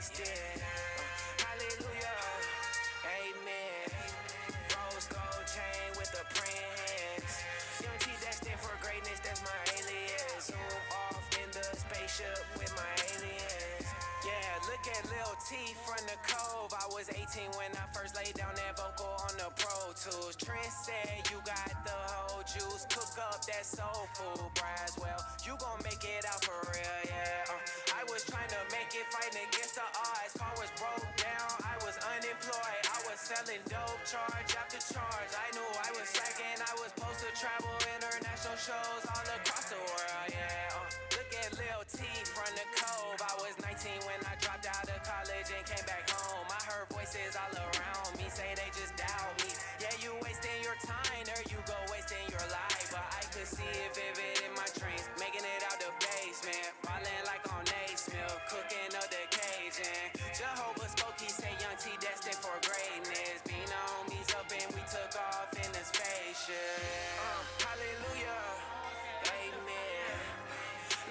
wasted. Hallelujah, amen. Rose gold chain with the praying hands. Young T destined for greatness, that's my alias. Zoom off in the spaceship with my aliens. Yeah, look at Lil T from the Cove. I was 18 when I first laid down that vocal on the Pro Tools. Trent said you got the whole juice. Cook up that soul food, Braswell. You gon' make it out for real, yeah. I was trying to make it, fighting against the odds. Car was broke down, I was unemployed. I was selling dope, charge after charge. I knew I was slacking, I was supposed to travel international shows all across the world, yeah. Look at Lil T from the Cove. I was 19 when I dropped out of college and came back home. I heard voices all around me say they just doubt me. Yeah, you wasting your time, there you go wasting your life. But I could see it vivid in my dreams, making it out the basement, ballin' like on Naismith, cooking up the Cajun. Jehovah spoke, he said Young T destined for greatness. Being the homies up and we took off in the spaceship. Hallelujah, amen.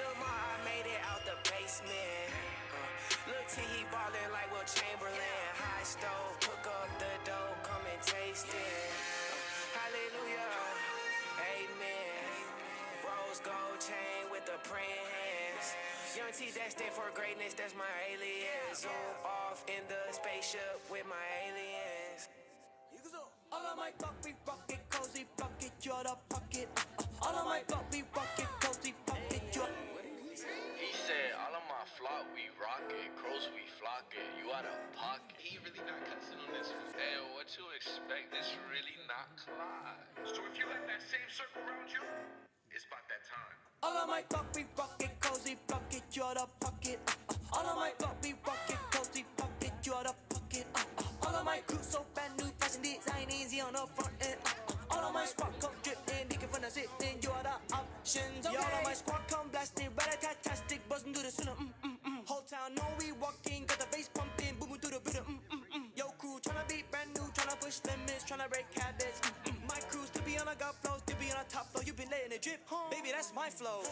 Lil' Ma, I made it out the basement. Lil' T, he ballin' like Will Chamberlain. High stove, cook up the dough, come and taste it. Hallelujah, amen. Rose gold chain with the praying hands. Young T destined for greatness, that's my alias. Zoom off in the spaceship with my aliens. All of my talk, we rock it, cozy, rock it, you're the pocket. All of my talk, we rock it, cozy, pocket, you're. He said, all of my flock, we rock it. Crows, we flock it. You out of pocket. He really not cussing on this one. Hey, what you expect? This really not Clyde. So if you have that same circle around you, it's about that time. All of my talk, we rock it, cozy, rock it, you're the pocket. All of my talk, we rock it, cozy, pocket, you're the pocket. All of my crew so brand new, fashion design easy on the front end. All of my squad come dripping, digging from the sitting, you are the options. Okay. All of my squad come blasting, rat-a-tat-tastic, buzzing through the center. Whole town know we walking, got the bass pumping, booming through the rhythm. Yo crew tryna be brand new, tryna push limits, tryna break habits. My crew still be on a gut flow, still be on a top flow. You been letting it drip, baby, that's my flow.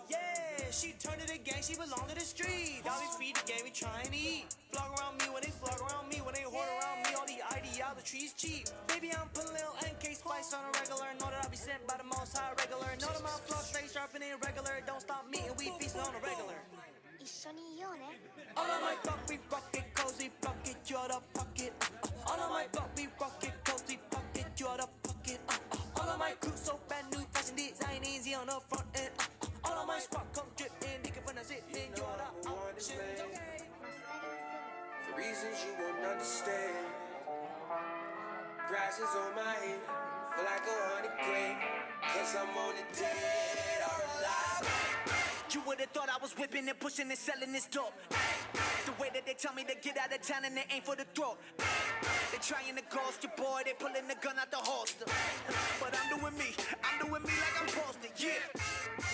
Yeah, she turned to the gang, she belong to the street. Y'all be feed the game, we trying to eat. Flog around me when they flog around me, when they hoard around me, all the ideology's cheap. Baby, I'm putting little NK spice on a regular. Know that I be sent by the most high regular. Know that my flow stay sharp and irregular. Don't stop me and we feast on a regular. 一緒にいようね All of my talk, we rock it, cozy, rock it, you're the pocket. All of my talk, we rock it, cozy, pocket, you're the pocket. All of my crew so brand new, fashion design easy on the front end. All of my squad come dripping, nigga from the sitting, you're the options, okay? For reasons you won't understand. Grass is on my head, feel like 100 grand. Cause I'm on the dead or alive. You would've thought I was whipping and pushing and selling this dope. The way that they tell me to get out of town and they aim for the throat. They trying to ghost your boy, they pulling the gun out the holster. But I'm doing me like I'm posted, yeah.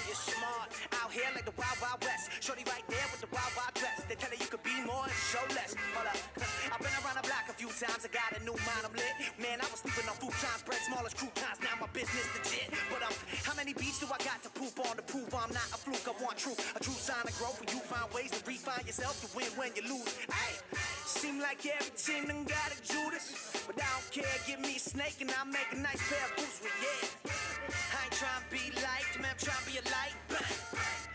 You're smart, out here like the Wild Wild West. Shorty right there with the Wild Wild dress. They tell her you could be more and show less. Hold up, I've been around the block a few times, I got a new mind, I'm lit. Man, I was sleeping on futons, bread small as croutons. Now my business legit. But how many beats do I got to poop on to prove I'm not a fluke? I want truth, a true sign of growth. When you find ways to refine yourself, you win when you lose. Ay, seem like every team done got a Judas. But I don't care, give me a snake and I'll make a nice pair of boots with, yeah. I ain't tryna be liked, man, I'm tryna be a light, bang.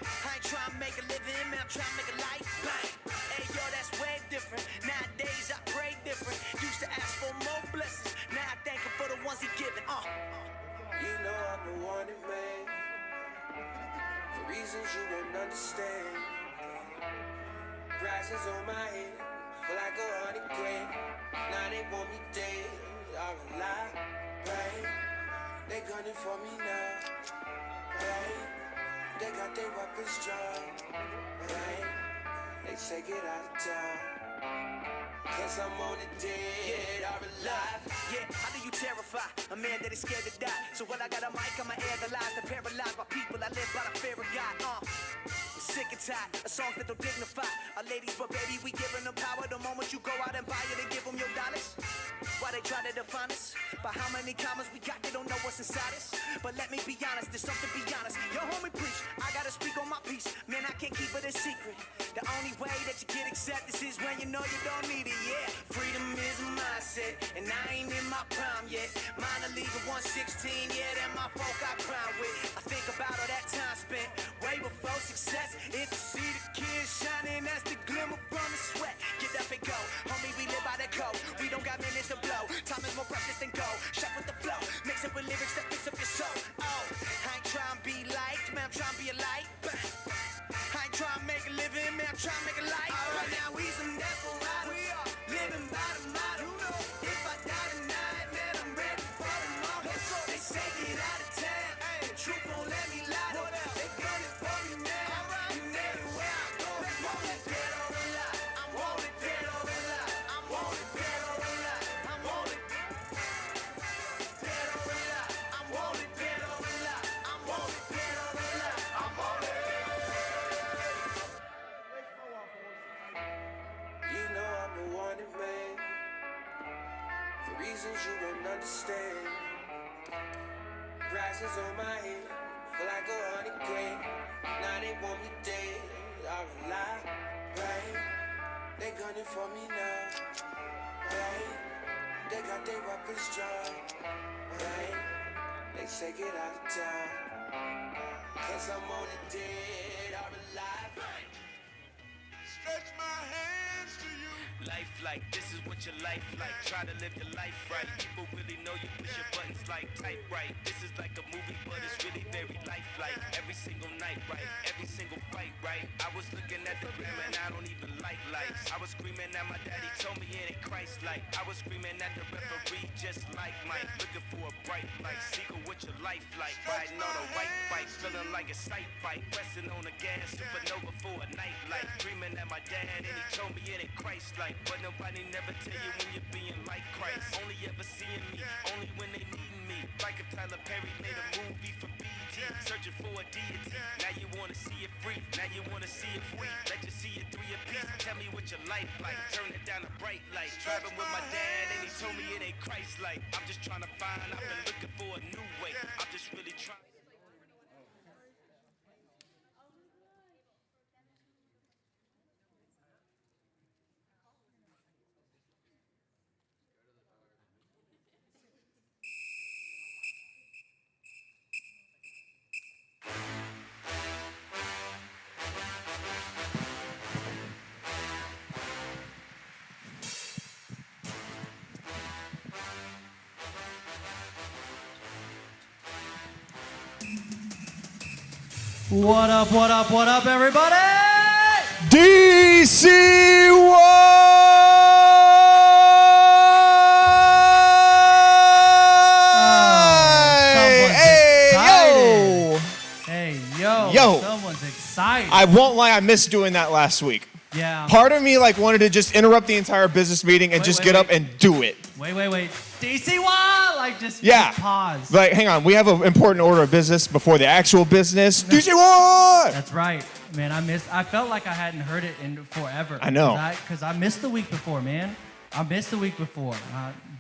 I ain't tryna make a living, man, I'm tryna make a life, bang. Hey, yo, that's way different. Nowadays, I pray different. Used to ask for more blessings, now I thank him for the ones he giving, You know I'm the one that made. For reasons you won't understand. Grass is on my head, feel like 100 grand. Now they want me dead or alive, babe. They gunning for me now, babe. They got their weapons drawn, babe. They say get out of town. Cause I'm on the dead or alive. Yeah, how do you terrify a man that is scared to die? So when I got a mic, I'ma air the lies that paralyzed by people. I live by the fear of God, I'm sick and tired of songs that don't dignify our ladies, but baby, we giving them power. The moment you go out and buy it and give them your dollars. Why they try to define us? By how many commas we got, they don't know what's inside us. But let me be honest, there's something be honest. Yo, homie, preach, I gotta speak on my piece. Man, I can't keep it a secret. The only way that you get acceptance is when you know you don't need it, yeah. Freedom is a mindset, and I ain't in my prime yet. Minor league at 116, yeah, that my folk I grind with. I think about all that time spent way before success. If you see the kids shining, that's the glimmer from the sweat. Get up and go, homie, we live by the code. We don't got minutes to blow. Time is more precious than gold. Shop with the flow, mix it with lyrics that fix up your soul. Oh, I ain't trying to be liked, man, I'm trying to be a light. I ain't trying to make a living, man, I'm trying to make a life. Right now we some desperados, we are living by the motto. If I die tonight, man, I'm ready for tomorrow. They say get out of town, the truth won't let me lie. They gunning for me now, and everywhere I go, I'm wanted dead or alive. I'm wanted dead or alive. I'm wanted dead or alive. I'm wanted dead or alive. I'm wanted dead or alive. I'm wanted dead or alive. I'm wanted. You know I'm a wanted man, for reasons you won't understand. Prices on my head, feel like 100 grand. Now they want me dead or alive, right? They gunning for me now, right? They got their weapons drawn, right? They say get out of town, 'cause I'm on it dead or alive. Stretch my hands to you. Life like, this is what your life like. Try to live your life right. People really know you push your buttons like type right. This is like a movie, but it's really very lifelike. Every single night, right? Every single fight, right? I was looking at the gram and I don't even like lights. I was screaming at my daddy, told me it ain't Christ-like. I was screaming at the referee, just like Mike. Looking for a bright light, seeker what your life like. Riding on a white bike, feeling like a sight bike. Pressing on the gas, supernova for a night light. Dreaming at my dad and he told me it ain't Christ-like. But nobody never tell you when you're being like Christ. Only ever seeing me, only when they needin' me. Like if Tyler Perry made a movie for BET, searching for a deity. Now you wanna see it free, now you wanna see it free. Let you see it 3 a piece. Tell me what your life like, turn it down a bright light. Driving with my dad and he told me it ain't Christ-like. I'm just trying to find, I've been looking for a new way. I'm just really trying. What up, what up, what up, everybody? DC Hey, yo. Yo. Someone's excited. I won't lie, I missed doing that last week. Yeah. Part of me wanted to just interrupt the entire business meeting and Wait, get up wait. and do it. Wait. DC1! Just Yeah. pause. Like, hang on, we have an important order of business before the actual business. DC1! That's right. Man, I felt like I hadn't heard it in forever. I know. Because I missed the week before, man. I missed the week before.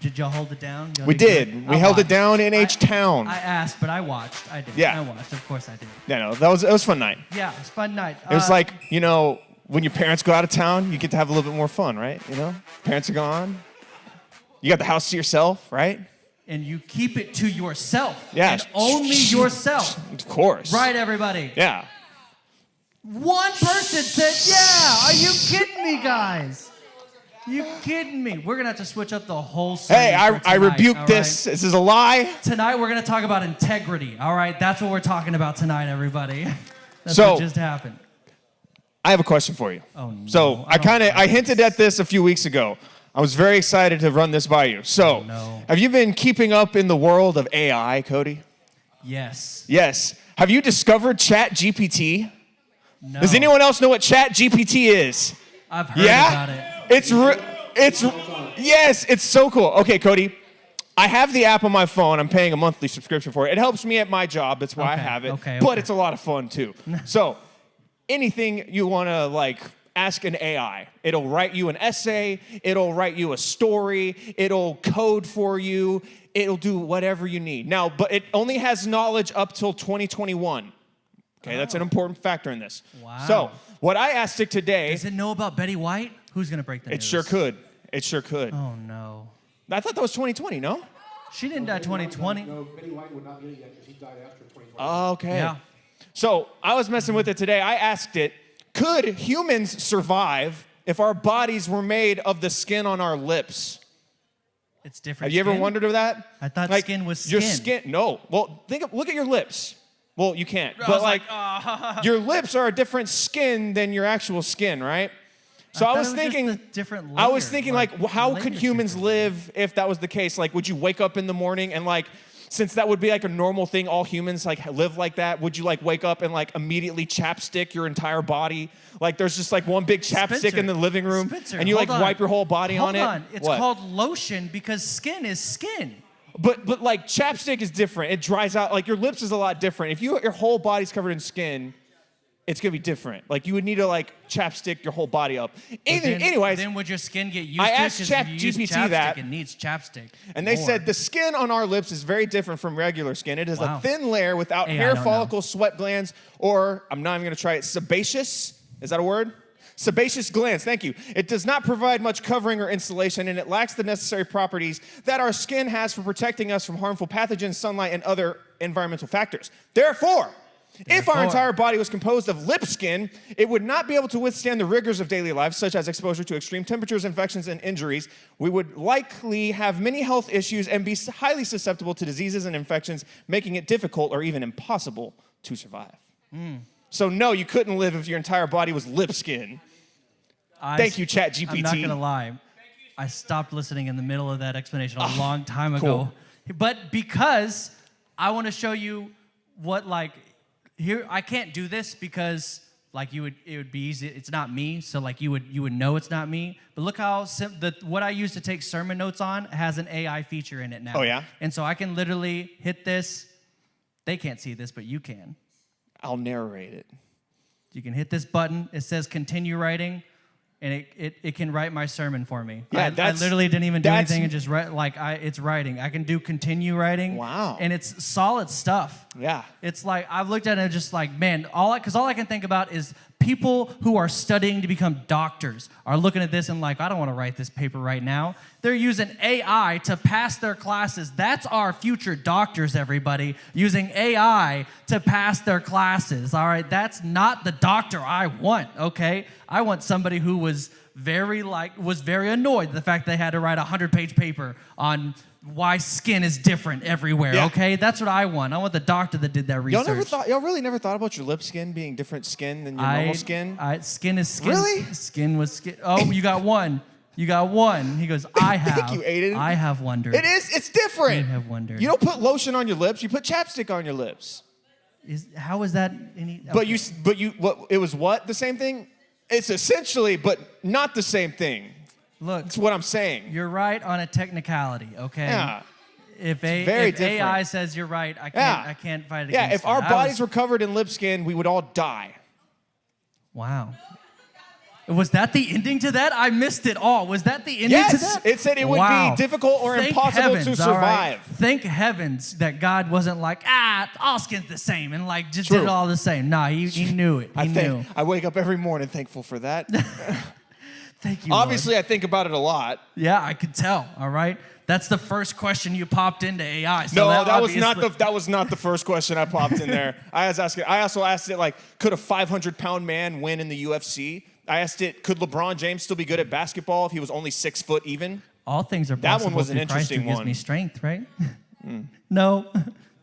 Did y'all hold it down? Y'all We did. We held it watched. down in H-Town. I asked, but I watched. I did. Yeah. I watched. Of course I did. Yeah, no, it was a fun night. Yeah, it was a fun night. It was like, when your parents go out of town, you get to have a little bit more fun, right? Parents are gone. You got the house to yourself, right? And you keep it to yourself. Yeah. And only yourself. Of course. Right, everybody? Yeah. One person said, yeah. Are you kidding me, guys? You kidding me? We're going to have to switch up the whole series. Hey, I rebuke all this. right? This is a lie. Tonight, we're going to talk about integrity. All right? That's what we're talking about tonight, everybody. That's So- what just happened. I have a question for you. Oh, no. So I hinted at this a few weeks ago. I was very excited to run this by you. So, no. Have you been keeping up in the world of AI, Cody? Yes. Yes. Have you discovered ChatGPT? No. Does anyone else know what ChatGPT is? I've heard about it. Yes, it's so cool. Okay, Cody. I have the app on my phone. I'm paying a monthly subscription for it. It helps me at my job. That's why I have it. Okay. But it's a lot of fun too. So, anything you want to ask an AI. It'll write you an essay, it'll write you a story, it'll code for you, it'll do whatever you need. Now, but it only has knowledge up till 2021. Okay, that's an important factor in this. Wow. So, What I asked it today, Does it know about Betty White? Who's going to break the news? it sure could. It sure could. Oh, no. I thought that was 2020, no? She didn't die 2020. No, Betty White would not get it yet because he died after 2020. Oh, okay. Yeah. So I was messing with it today. I asked it, could humans survive if our bodies were made of the skin on our lips? It's different. Have you ever skin? wondered of that? I thought Like, skin was your skin. No. Well, look at your lips. Well, you can't. But like, your lips are a different skin than your actual skin, right? So I was thought it was thinking, just a different I was layer, thinking like, like, how layers could humans different. live if that was the case? Like, would you wake up in the morning and like, since that would be like a normal thing, all humans like live like that. Would you like wake up and like immediately chapstick your entire body? Like there's just like one big chapstick Spencer, in the living room, Spencer, and you like hold on. wipe your whole body on it. Hold on. It's What? called lotion because skin is skin. But like chapstick is different. It dries out. Like your lips is a lot different. If your whole body's covered in skin, it's gonna be different. Like you would need to like chapstick your whole body up. Anyways, Then would your skin get used I to it? asked 'Cause if you use ChatGPT chapstick, that. It needs chapstick. and they more. said the skin on our lips is very different from regular skin. It is Wow. a thin layer without Hey, I hair don't know. follicles, sweat glands, or I'm not even gonna try it. Sebaceous. Is that a word? Sebaceous glands, thank you. It does not provide much covering or insulation, and it lacks the necessary properties that our skin has for protecting us from harmful pathogens, sunlight, and other environmental factors. Therefore, if our entire body was composed of lip skin, it would not be able to withstand the rigors of daily life, such as exposure to extreme temperatures, infections, and injuries. We would likely have many health issues and be highly susceptible to diseases and infections, making it difficult or even impossible to survive. So no, you couldn't live if your entire body was lip skin. Thank you, ChatGPT. I'm not gonna lie. I stopped listening in the middle of that explanation a long time ago. But because I want to show you what like here I can't do this because like it would be easy. It's not me, so like you would know it's not me. But look how what I use to take sermon notes on has an AI feature in it now. Oh, yeah? And so I can literally hit this. They can't see this, but you can. I'll narrate it. You can hit this button. It says continue writing, and it can write my sermon for me. Yeah, I literally didn't even do that's- anything and just write it's writing. I can do continue writing. Wow. And it's solid stuff. Yeah. It's like I've looked at it and just like, man, all I can think about is people who are studying to become doctors are looking at this and like, I don't want to write this paper right now. They're using AI to pass their classes. That's our future doctors, everybody, using AI to pass their classes. All right, that's not the doctor I want, okay? I want somebody who was very annoyed at the fact they had to write a 100-page paper on why skin is different everywhere, Yeah. okay? That's what I want. I want the doctor that did that research. Y'all really never thought about your lip skin being different skin than your normal skin? Skin is skin. Really? Skin was skin. Oh, you got one. You got one. He goes, I have. you, Aiden. I have wondered. It's different. I have wondered. You don't put lotion on your lips, you put chapstick on your lips. How is that any? But it was what? The same thing? It's essentially, but not the same thing. Look, That's what I'm saying. you're right on a technicality, okay? Yeah. If very AI different. says you're right, I Yeah. can't fight against Yeah, if that. our bodies were covered in lip skin, we would all die. Wow. Was that the ending to that? I missed it all. Was that the ending to Yes, that? it said it would be difficult or Thank impossible to heavens, all right? survive. Thank heavens that God wasn't like, all skin's the same and like just did True. it all the same. Nah, he knew it. He knew. I wake up every morning thankful for that. Thank you, Obviously, I think about it a lot. Yeah, I could tell, all right? That's the first question you popped into AI. So No, that was obviously- not the first question I popped in there. I also asked it like, could a 500-pound man win in the UFC? I asked it, could LeBron James still be good at basketball if he was only 6 foot even? All things are That possible one was an through Christ who interesting gives one. me strength, right? No.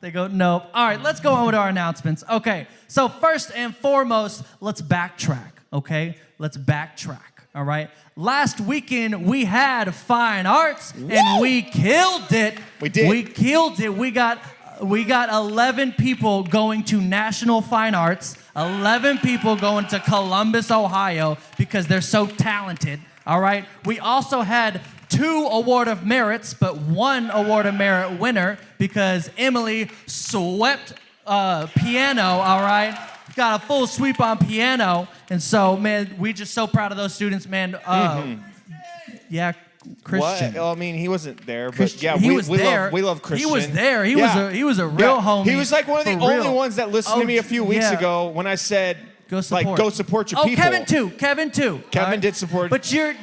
They go, nope. All right, let's go on with our announcements. Okay, so first and foremost, let's backtrack, okay? Let's backtrack, all right? Last weekend, we had fine arts, and we killed it. We did. We killed it. We got 11 people going to National Fine Arts, 11 people going to Columbus, Ohio, because they're so talented, all right? We also had 2 Award of Merits, but 1 Award of Merit winner because Emily swept piano, all right? Got a full sweep on piano. And so, man, we just so proud of those students, man. Yeah, Christian. What? Well, I mean, he wasn't there, but Christian. yeah, He was there. we love Christian. He was there. He Yeah. was a real homie. He was like one of the for only real. ones that listened to me a few weeks yeah. ago when I said, Go support. Like, go support your oh, people. Kevin too. Kevin too. Kevin all right? did support. But you're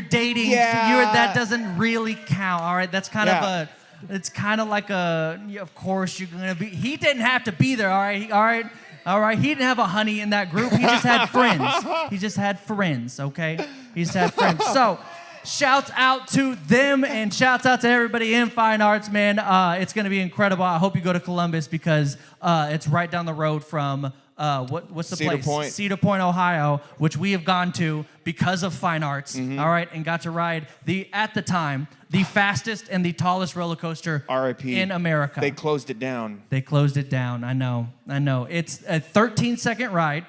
dating. So Yeah. that doesn't really count. All right. That's kind of Yeah. it's kind of like of course you're gonna be. He didn't have to be there. All right. He didn't have a honey in that group. He just had friends. He just had friends. Okay. He just had friends. So. Shouts out to them and shouts out to everybody in fine arts, man. It's going to be incredible. I hope you go to Columbus because it's right down the road from what's the Cedar place? Point. Cedar Point, Ohio, which we have gone to because of fine arts. Mm-hmm. All right, and got to ride at the time the fastest and the tallest roller coaster R.I.P. in America. They closed it down. They closed it down. I know. It's a 13-second ride.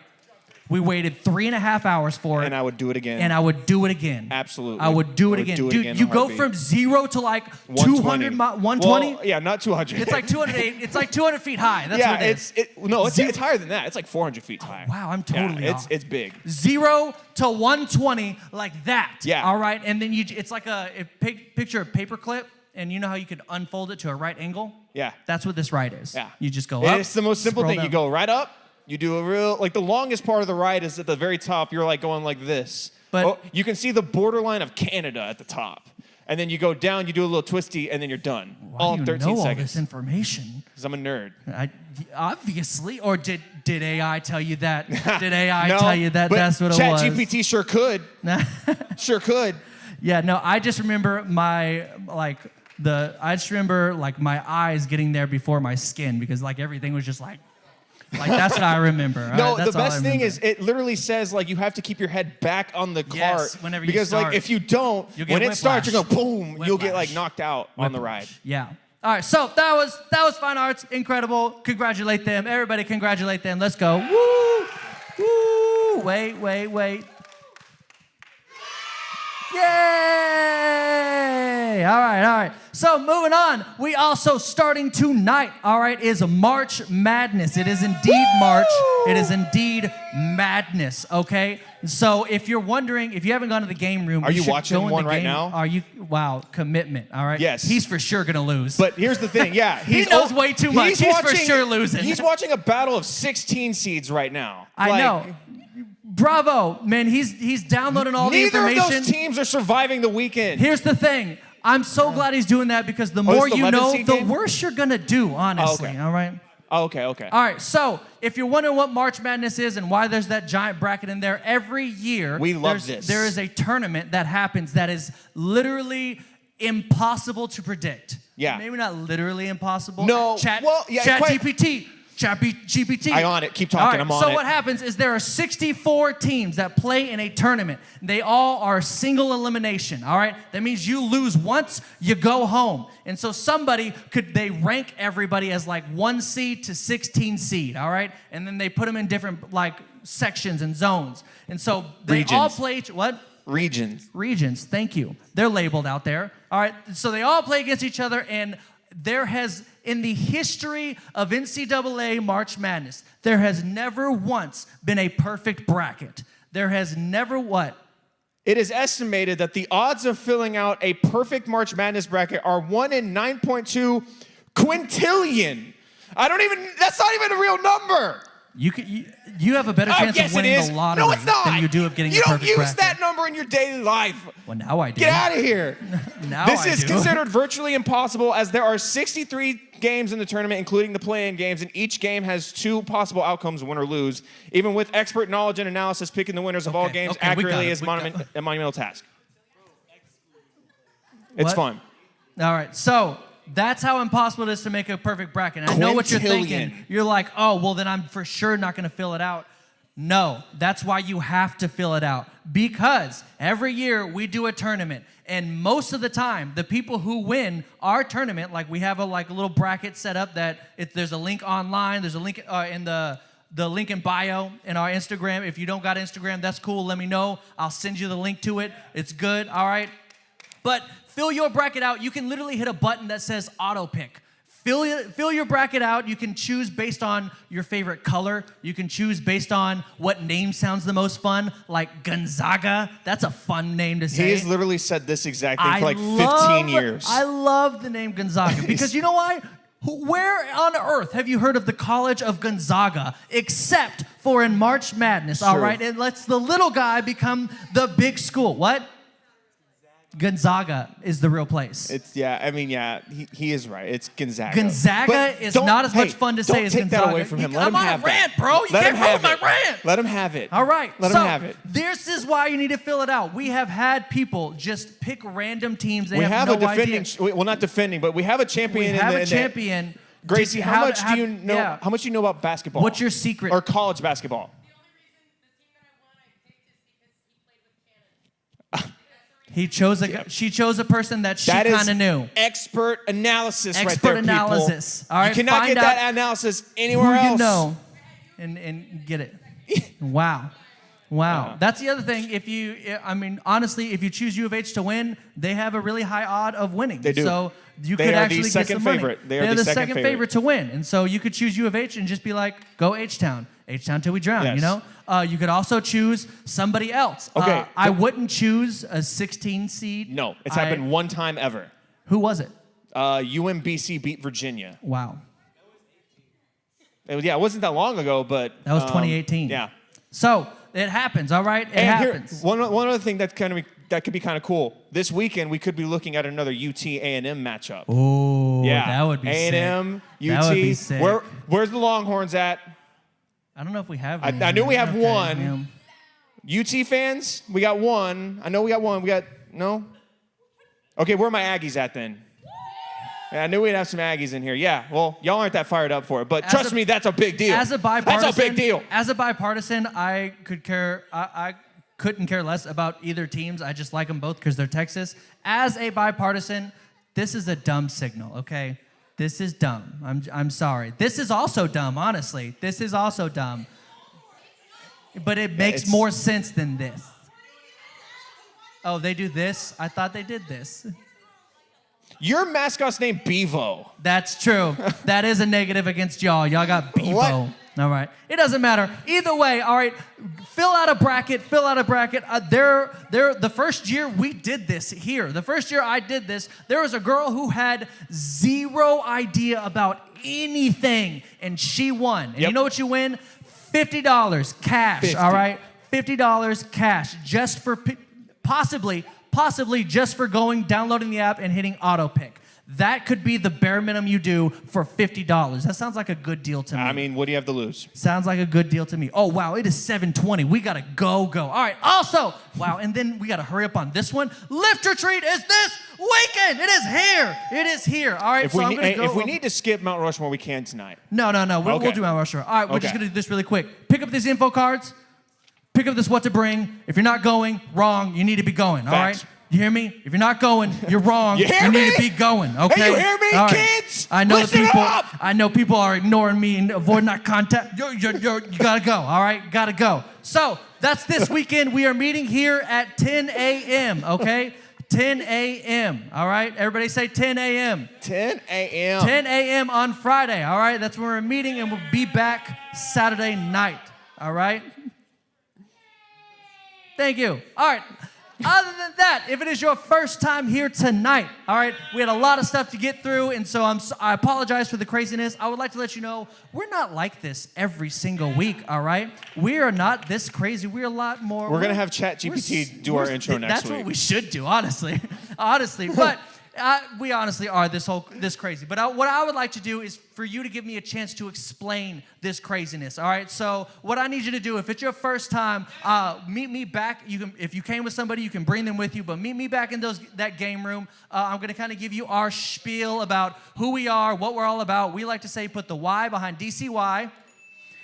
We waited 3.5 hours for it. And I would do it again. And I would do it again. Absolutely. I would do it again. Dude, you go from 0 to like 200, 120? Well, yeah, not 200. It's like 208. It's like 200 feet high. That's yeah, what it is. it's higher than that. It's like 400 feet high. Wow, I'm totally yeah, off. it's big. 0 to 120 like that. Yeah. All right, and then it's like picture a paper clip, and you know how you could unfold it to a right angle? Yeah. That's what this ride is. Yeah. You just go up. It's the most simple scroll thing. You down. go right up. You do a real, like the longest part of the ride is at the very top. You're like going like this. But you can see the borderline of Canada at the top. And then you go down, you do a little twisty, and then you're done. All in Why do you 13 know all seconds. this information? Because I'm a nerd. Obviously, or did AI tell you that? Did AI No, tell you that but that's what it was? ChatGPT sure could. Sure could. Yeah, no, I just remember my eyes getting there before my skin because like everything was just like that's what I remember. All No, right, that's the all I best thing remember. is it literally says like you have to keep your head back on the cart. Yes, whenever you because start. like if you don't, You'll get when it starts, you go whiplash. boom, you'll get like Whiplash. knocked out on the ride. Yeah. All right, so that was Fine Arts, incredible. Congratulate them, everybody. Congratulate them. Let's go. Woo, woo. Wait. Yay! All right. So moving on, we also starting tonight, all right, is March Madness. It is indeed March. It is indeed madness, okay? So if you're wondering, if you haven't gone to the game room, Are you should watching go in one the right game- now? Are you? Wow, commitment, all right? Yes. He's for sure going to lose. But here's the thing, yeah. He knows way too much. He's for sure losing. He's watching a battle of 16 seeds right now. I Like, know. Bravo, man. He's downloading all the Neither information. of those teams are surviving the weekend. Here's the thing. I'm so glad he's doing that because the more it's the you 11 know, seed the game? worse you're gonna do, honestly. okay. All right. Oh, okay. All right. So if you're wondering what March Madness is and why there's that giant bracket in there, every year We love this. there is a tournament that happens that is literally impossible to predict. Yeah. Maybe not literally impossible. No, Chat well, yeah, GPT. ChatGPT. I on it. Keep talking. I'm on so it. what happens is there are 64 teams that play in a tournament. They all are single elimination, all right? That means you lose once, you go home. And so they rank everybody as like 1 seed to 16 seed, all right? And then they put them in different like sections and zones. And so they all Regions. play, what? Regions. Thank you. They're labeled out there. All right. So they all play against each other, and there has, in the history of NCAA March Madness, there has never once been a perfect bracket. There has never what? It is estimated that the odds of filling out a perfect March Madness bracket are 1 in 9.2 quintillion. That's not even a real number. You have a better chance yes, of winning it is. the lottery No, it's not. than you do of getting you a perfect don't use bracket. that number in your daily life. Well, now I do. Get out of here. Now This I is do. considered virtually impossible as there are 63 games in the tournament, including the play-in games, and each game has 2 possible outcomes, win or lose. Even with expert knowledge and analysis, picking the winners of all games okay, we got accurately it, is we got a monumental task. It's What? fun. All right, so that's how impossible it is to make a perfect bracket. And I know what you're thinking. Quintillion. You're like, oh, well, then I'm for sure not going to fill it out. No, that's why you have to fill it out. Because every year we do a tournament. And most of the time, the people who win our tournament, like we have a little bracket set up that there's a link online. There's a link in the link in bio in our Instagram. If you don't got Instagram, that's cool. Let me know. I'll send you the link to it. It's good, all right? But fill your bracket out. You can literally hit a button that says auto pick. Fill your bracket out. You can choose based on your favorite color. You can choose based on what name sounds the most fun, like Gonzaga. That's a fun name to say. He has literally said this exact thing for like 15 years. I love the name Gonzaga because you know why? Where on earth have you heard of the College of Gonzaga except for in March Madness, all True. right? It lets the little guy become the big school. What? Gonzaga is the real place. He is right. It's Gonzaga. Gonzaga But is don't- not as much hey, fun to say as Don't take Gonzaga. that away from him. Let I'm him on have a rant, that. bro. You Let can't him have ruin it. my rant. Let him have it. All right. Let so him have it. This is why you need to fill it out. We have had people just pick random teams. They We have no a defending. idea. Well, not defending, but we have a champion. We have in a the, champion. Gracie, how much do you know? Yeah. How much do you know about basketball? What's your secret? Or college basketball? She chose a person that she That is kind of knew. expert analysis right Expert there, analysis. people. All right, You cannot find get that out analysis Who anywhere else. you know, and get it. Wow. That's the other thing. Honestly, if you choose U of H to win, they have a really high odd of winning. They do. So you They could are the actually get second some money. favorite. They're the second favorite to win. And so you could choose U of H and just be like, go H-Town. H-Town till we drown, Yes. you know? You could also choose somebody else. Okay, I wouldn't choose a 16 seed. No, it's happened one time ever. Who was it? UMBC beat Virginia. Wow. It wasn't that long ago, but That was 2018. Yeah. So it happens, all right? It happens. Here, one other thing that could be kind of cool. This weekend we could be looking at another UT A&M matchup. Oh, Yeah, that would be A&M, sick. UT. That would be sick. Where's the Longhorns at? I don't know if we have. I knew we have Okay, one. yeah. UT fans, we got one. I know we got one. We got no. Okay, where are my Aggies at then? Yeah, I knew we'd have some Aggies in here. Yeah, well, y'all aren't that fired up for it, but trust me, that's a big deal. As a bipartisan, that's a big deal. As a bipartisan, I couldn't care less about either teams. I just like them both because they're Texas. As a bipartisan, this is a dumb signal. Okay, this is dumb. I'm sorry. This is also dumb. Honestly, this is also dumb. But it makes more sense than this. Oh, they do this? I thought they did this. Your mascot's named Bevo. That's true. That is a negative against y'all. Y'all got Bevo. What? All right. It doesn't matter. Either way, all right, fill out a bracket. The first year we did this here, the first year I did this, there was a girl who had zero idea about anything, and she won. And you know what you win? $50 cash, 50. all right? $50 cash just for possibly just for downloading the app and hitting auto pick. That could be the bare minimum you do for $50. That sounds like a good deal to me. I mean, what do you have to lose? Sounds like a good deal to me. Oh, wow, it is 7:20. We got to go. All right, also, wow, and then we got to hurry up on this one. Lift or Treat is this weekend. It is here. All right, If so I'm going to go. if we need to skip Mount Rushmore, we can tonight. No. We'll Okay. do Mount Rushmore. All right, we're just Okay. going to do this really quick. Pick up these info cards. Pick up this what to bring. If you're not going, wrong. You need to be going, all right? Facts. You hear me? If you're not going, you're wrong. You hear need me? to be going, okay? Hey, you hear me, All right. kids? I know Listen up! I know people are ignoring me and avoiding that contact. You gotta go, all right? Gotta go. So that's this weekend. We are meeting here at 10 a.m., okay? 10 a.m., all right? Everybody say 10 a.m. 10 a.m. 10 a.m. on Friday, all right? That's when we're meeting, and we'll be back Saturday night, all right? Thank you. All right. Other than that, if it is your first time here tonight, all right, we had a lot of stuff to get through, and so I apologize for the craziness. I would like to let you know we're not like this every single week, all right? We are not this crazy. We're a lot more. We're going to have ChatGPT do our intro next week. That's what we should do, honestly. But we honestly are this crazy. But what I would like to do is for you to give me a chance to explain this craziness, all right? So what I need you to do, if it's your first time, meet me back. If you came with somebody, you can bring them with you, but meet me back in that game room. I'm going to kind of give you our spiel about who we are, what we're all about. We like to say put the Y behind DCY.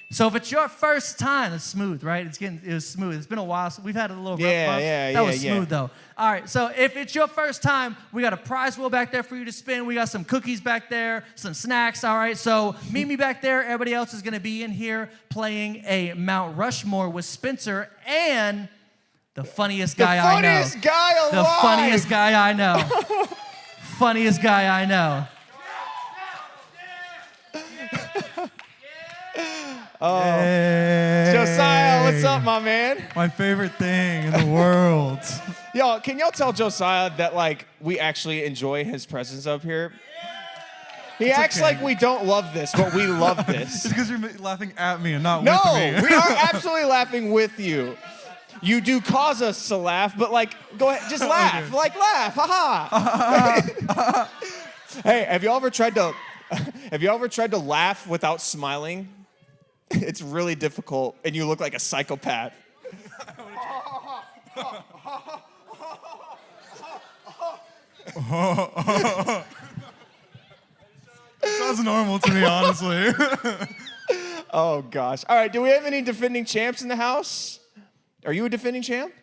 So if it's your first time, it's smooth, right? It was smooth. It's been a while. So we've had a little rough bumps. That was smooth, though. All right, so if it's your first time, we got a prize wheel back there for you to spin. We got some cookies back there, some snacks, all right? So meet me back there. Everybody else is going to be in here playing a Mount Rushmore with Spencer and the funniest guy I know. The funniest guy alive. The funniest guy I know. Funniest guy I know. Oh, Josiah, what's up, my man? My favorite thing in the world. Can y'all tell Josiah that, like, we actually enjoy his presence up here? He acts like we don't love this, but we love It's this. because you're laughing at me and not No, with me. we are absolutely laughing with you. You do cause us to laugh, but like, go ahead, just laugh. Okay. Like, laugh, haha. Hey, have you ever tried to laugh without smiling? It's really difficult, and you look like a psychopath. Sounds normal to me, honestly. Oh gosh. All right, do we have any defending champs in the house? Are you a defending champ?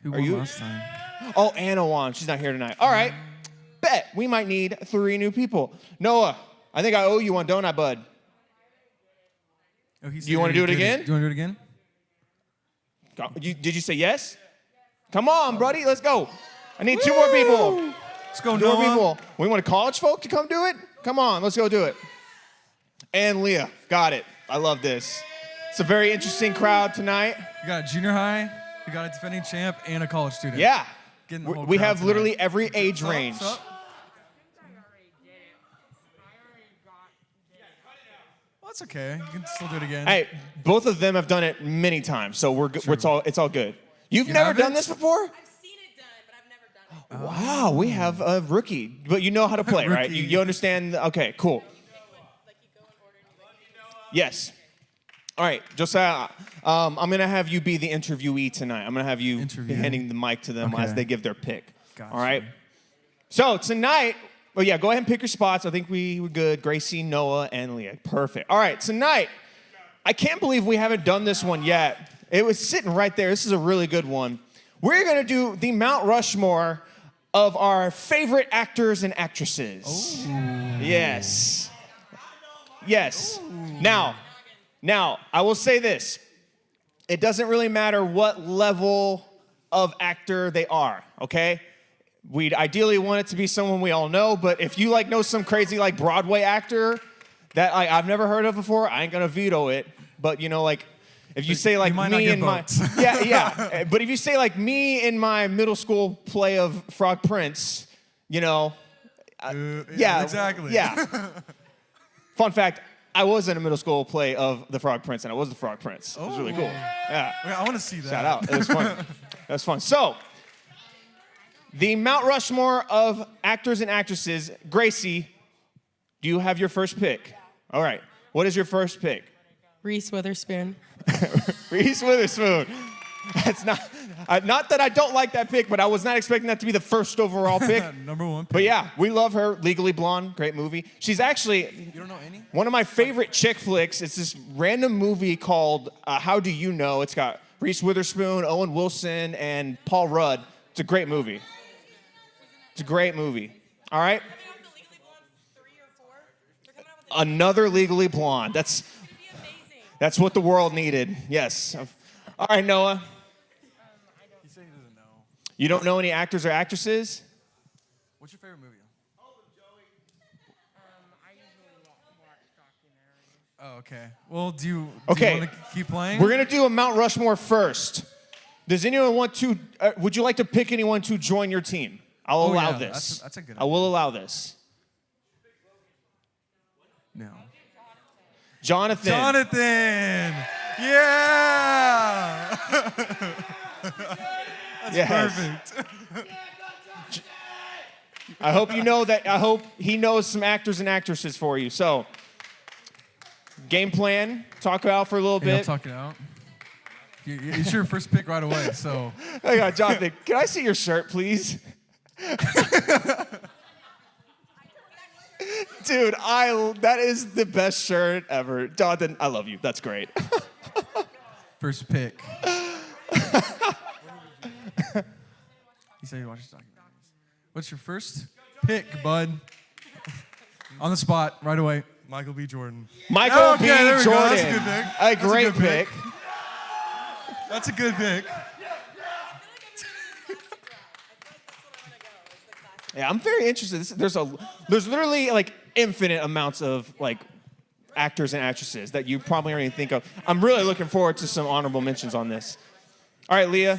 Who Are won you- last time? Oh, Anna won. She's not here tonight. All right. Bet we might need 3 new people. Noah, I think I owe you one, don't I, bud? Oh, he said you wanna he do it did again? Do you want to do it again? Did you say yes? Come on, buddy. Let's go. I need 2 more people. Let's go, 2 more Noah. people. We want college folk to come do it? Come on, let's go do it. And Leah, got it. I love this. It's a very interesting crowd tonight. We got a junior high, we got a defending champ, and a college student. Yeah. Getting the whole We crowd have tonight. literally every age What's up? range. What's up? Well, that's okay. You can still do it again. Hey, both of them have done it many times, so we're good. It's all good. You've You never haven't? done this before? Wow, we have a rookie, but you know how to play, right? Rookie. You understand? Okay, cool. Yes. All right, Josiah, I'm going to have you be the interviewee tonight. I'm going to have you be handing the mic to them Okay. as they give their pick. Gotcha. All right? So tonight, well, yeah, go ahead and pick your spots. I think we were good. Gracie, Noah, and Leah. Perfect. All right, tonight, I can't believe we haven't done this one yet. It was sitting right there. This is a really good one. We're going to do the Mount Rushmore of our favorite actors and actresses. Yes. Yes. Now, I will say this. It doesn't really matter what level of actor they are, okay? We'd ideally want it to be someone we all know, but if you like know some crazy like Broadway actor that I've never heard of before, I ain't gonna veto it. But you know, like if you say like might not me get in my votes. yeah. But if you say like me in my middle school play of Frog Prince, you know, yeah, exactly. Yeah. Fun fact: I was in a middle school play of the Frog Prince, and I was the Frog Prince. It was really cool. Yeah. Wait, I want to see that. Shout out. It was fun. That was fun. So, the Mount Rushmore of actors and actresses. Gracie, do you have your first pick? All right. What is your first pick? Reese Witherspoon. Reese Witherspoon. That's not that I don't like that pick, but I was not expecting that to be the first overall pick. Number 1 pick. But yeah, we love her. Legally Blonde, great movie. She's actually You don't know any? one of my favorite chick flicks. It's this random movie called How Do You Know? It's got Reese Witherspoon, Owen Wilson, and Paul Rudd. It's a great movie. It's a great movie. All right? Another Legally Blonde. That's what the world needed. Yes. All right, Noah. He said he doesn't know. You don't know any actors or actresses? What's your favorite movie? Oh, okay. Well, do you want to keep playing? We're going to do a Mount Rushmore first. Does anyone want to, would you like to pick anyone to join your team? I'll allow yeah, this. that's a good I will allow this. No. Jonathan. Jonathan! Yeah! That's Yes. perfect. I hope you know that. I hope he knows some actors and actresses for you. So, game plan. Talk it out for a little Hey, I'll bit. talk it out. It's your first pick right away, so. Hang on, Jonathan. Can I see your shirt, please? Dude, that is the best shirt ever. Jonathan, I love you. That's great. First pick. He said he watches documentaries. What's your first pick, bud? On the spot, right away. Michael B. Jordan. Michael B. there we go. Jordan. That's a good pick. A That's a great good pick. pick. That's a good pick. Yeah, I'm very interested. There's literally like infinite amounts of like actors and actresses that you probably already think of. I'm really looking forward to some honorable mentions on this. All right, Leah.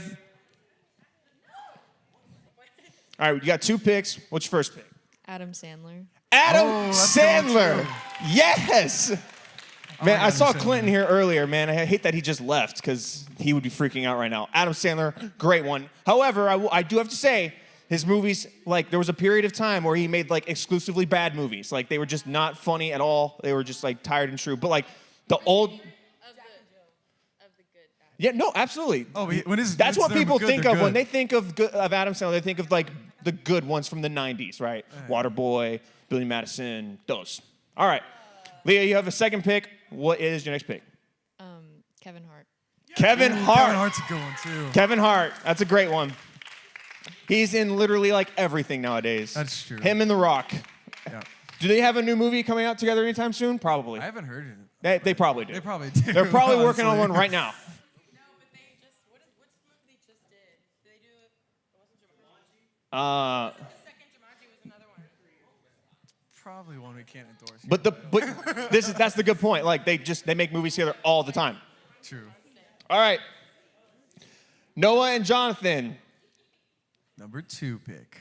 All right, you got 2 picks. What's your first pick? Adam Sandler. Adam that's a good one, Sandler. too. Yes. Man, I Adam saw Sandler. Clinton here earlier, man. I hate that he just left because he would be freaking out right now. Adam Sandler, great one. However, I do have to say, his movies, like, there was a period of time where he made, like, exclusively bad movies. Like, they were just not funny at all. They were just, like, tired and true. But, like, the old... Yeah, no, absolutely. Oh, when is That's what they're people good, think they're of when good. they think of Adam Sandler. They think of, like, the good ones from the 90s, right? Waterboy, Billy Madison, those. All right. Leah, you have a second pick. What is your next pick? Kevin Hart. Kevin Hart. Kevin Hart's a good one, too. Kevin Hart. That's a great one. He's in literally, like, everything nowadays. That's true. Him and The Rock. Yeah. Do they have a new movie coming out together anytime soon? Probably. I haven't heard it. They probably do. They probably do. They're probably working on honestly. one right now. Probably one we can't endorse. But that's the good point. Like they make movies together all the time. True. All right. Noah and Jonathan. Number 2 pick.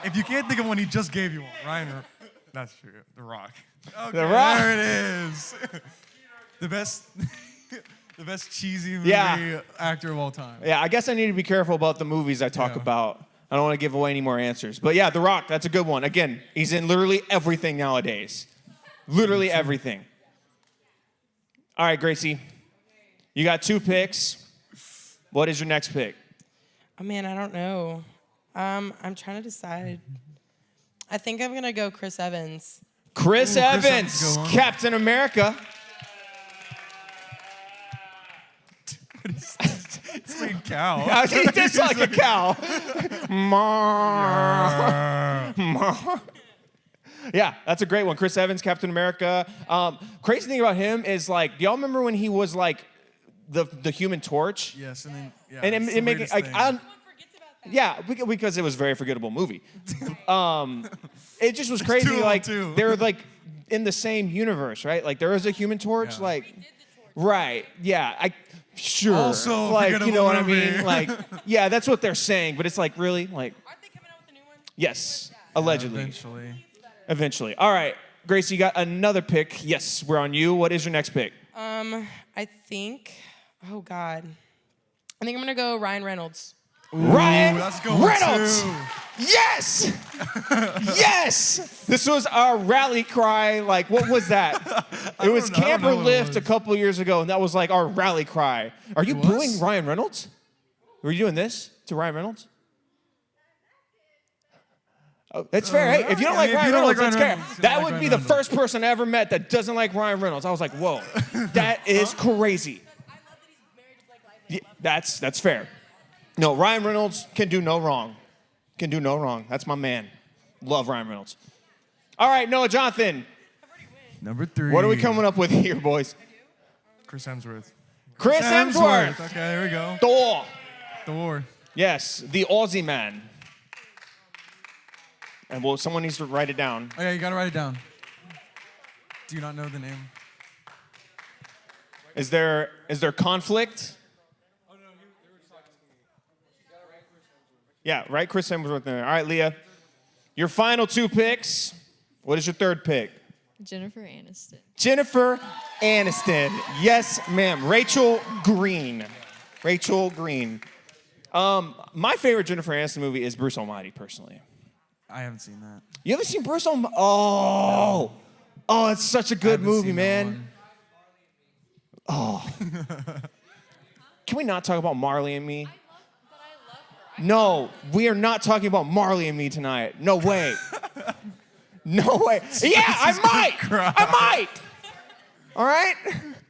If you can't think of one, he just gave you one. That's true. The Rock. Okay, The Rock. There it is. the best cheesy movie Yeah. actor of all time. Yeah, I guess I need to be careful about the movies I talk about. I don't want to give away any more answers. But yeah, The Rock, that's a good one. Again, he's in literally everything nowadays. Literally everything. All right, Gracie. You got 2 picks. What is your next pick? Oh man, I don't know. I'm trying to decide. I think I'm gonna go Chris Evans. Chris Ooh, Chris Evans, Evans, go on. Captain America. It's like a cow. It's like a cow. Yeah, that's a great one. Chris Evans, Captain America. Crazy thing about him is, like, do y'all remember when he was like the Human Torch? Yes, and then yeah, And it's it the make weirdest like thing. yeah, because it was a very forgettable movie. It just was There's crazy. two of them, Like too. they were like in the same universe, right? Like there was a Human Torch, Yeah. like right, yeah. Sure, Also a like you forgettable know what I movie. mean? Like yeah, that's what they're saying, but it's like really like. Aren't they coming out with a new one? Yes, allegedly. Eventually. Eventually. All right, Grace, you got another pick. Yes, we're on you. What is your next pick? I think. Oh God. I think I'm gonna go Ryan Reynolds. Ryan that's a good one, Reynolds. too. Yes! Yes! This was our rally cry. Like, what was that? It was don't know Camper what it Lift was. a couple years ago, and that was like our rally cry. Are you It was? booing Ryan Reynolds? Were you doing this to Ryan Reynolds? Oh, that's fair. Hey, if you don't like if Ryan you don't Reynolds, like that's Ryan fair. Reynolds, you don't That like would Ryan be the Reynolds. first person I ever met that doesn't like Ryan Reynolds. I was like, whoa, that is crazy. Yeah, that's fair. No, Ryan Reynolds can do no wrong. Can do no wrong. That's my man. Love Ryan Reynolds. All right, Noah, Jonathan. Number 3. What are we coming up with here, boys? Chris Hemsworth. Chris Hemsworth. Okay, there we go. Thor. Thor. Yes, the Aussie man. And well, someone needs to write it down. Oh yeah, you gotta write it down. Do you not know the name? Is there conflict? Yeah, write Chris Hemsworth in there. All right, Leah. Your final 2 picks. What is your third pick? Jennifer Aniston. Jennifer Aniston. Yes, ma'am. Rachel Green. Rachel Green. My favorite Jennifer Aniston movie is Bruce Almighty, personally. I haven't seen that. You haven't seen Bruce Almighty? Oh, it's such a good haven't movie, seen that man. one. Oh. Can we not talk about Marley and Me? No, we are not talking about Marley and Me tonight. No way. No way. Yeah, I might. All right?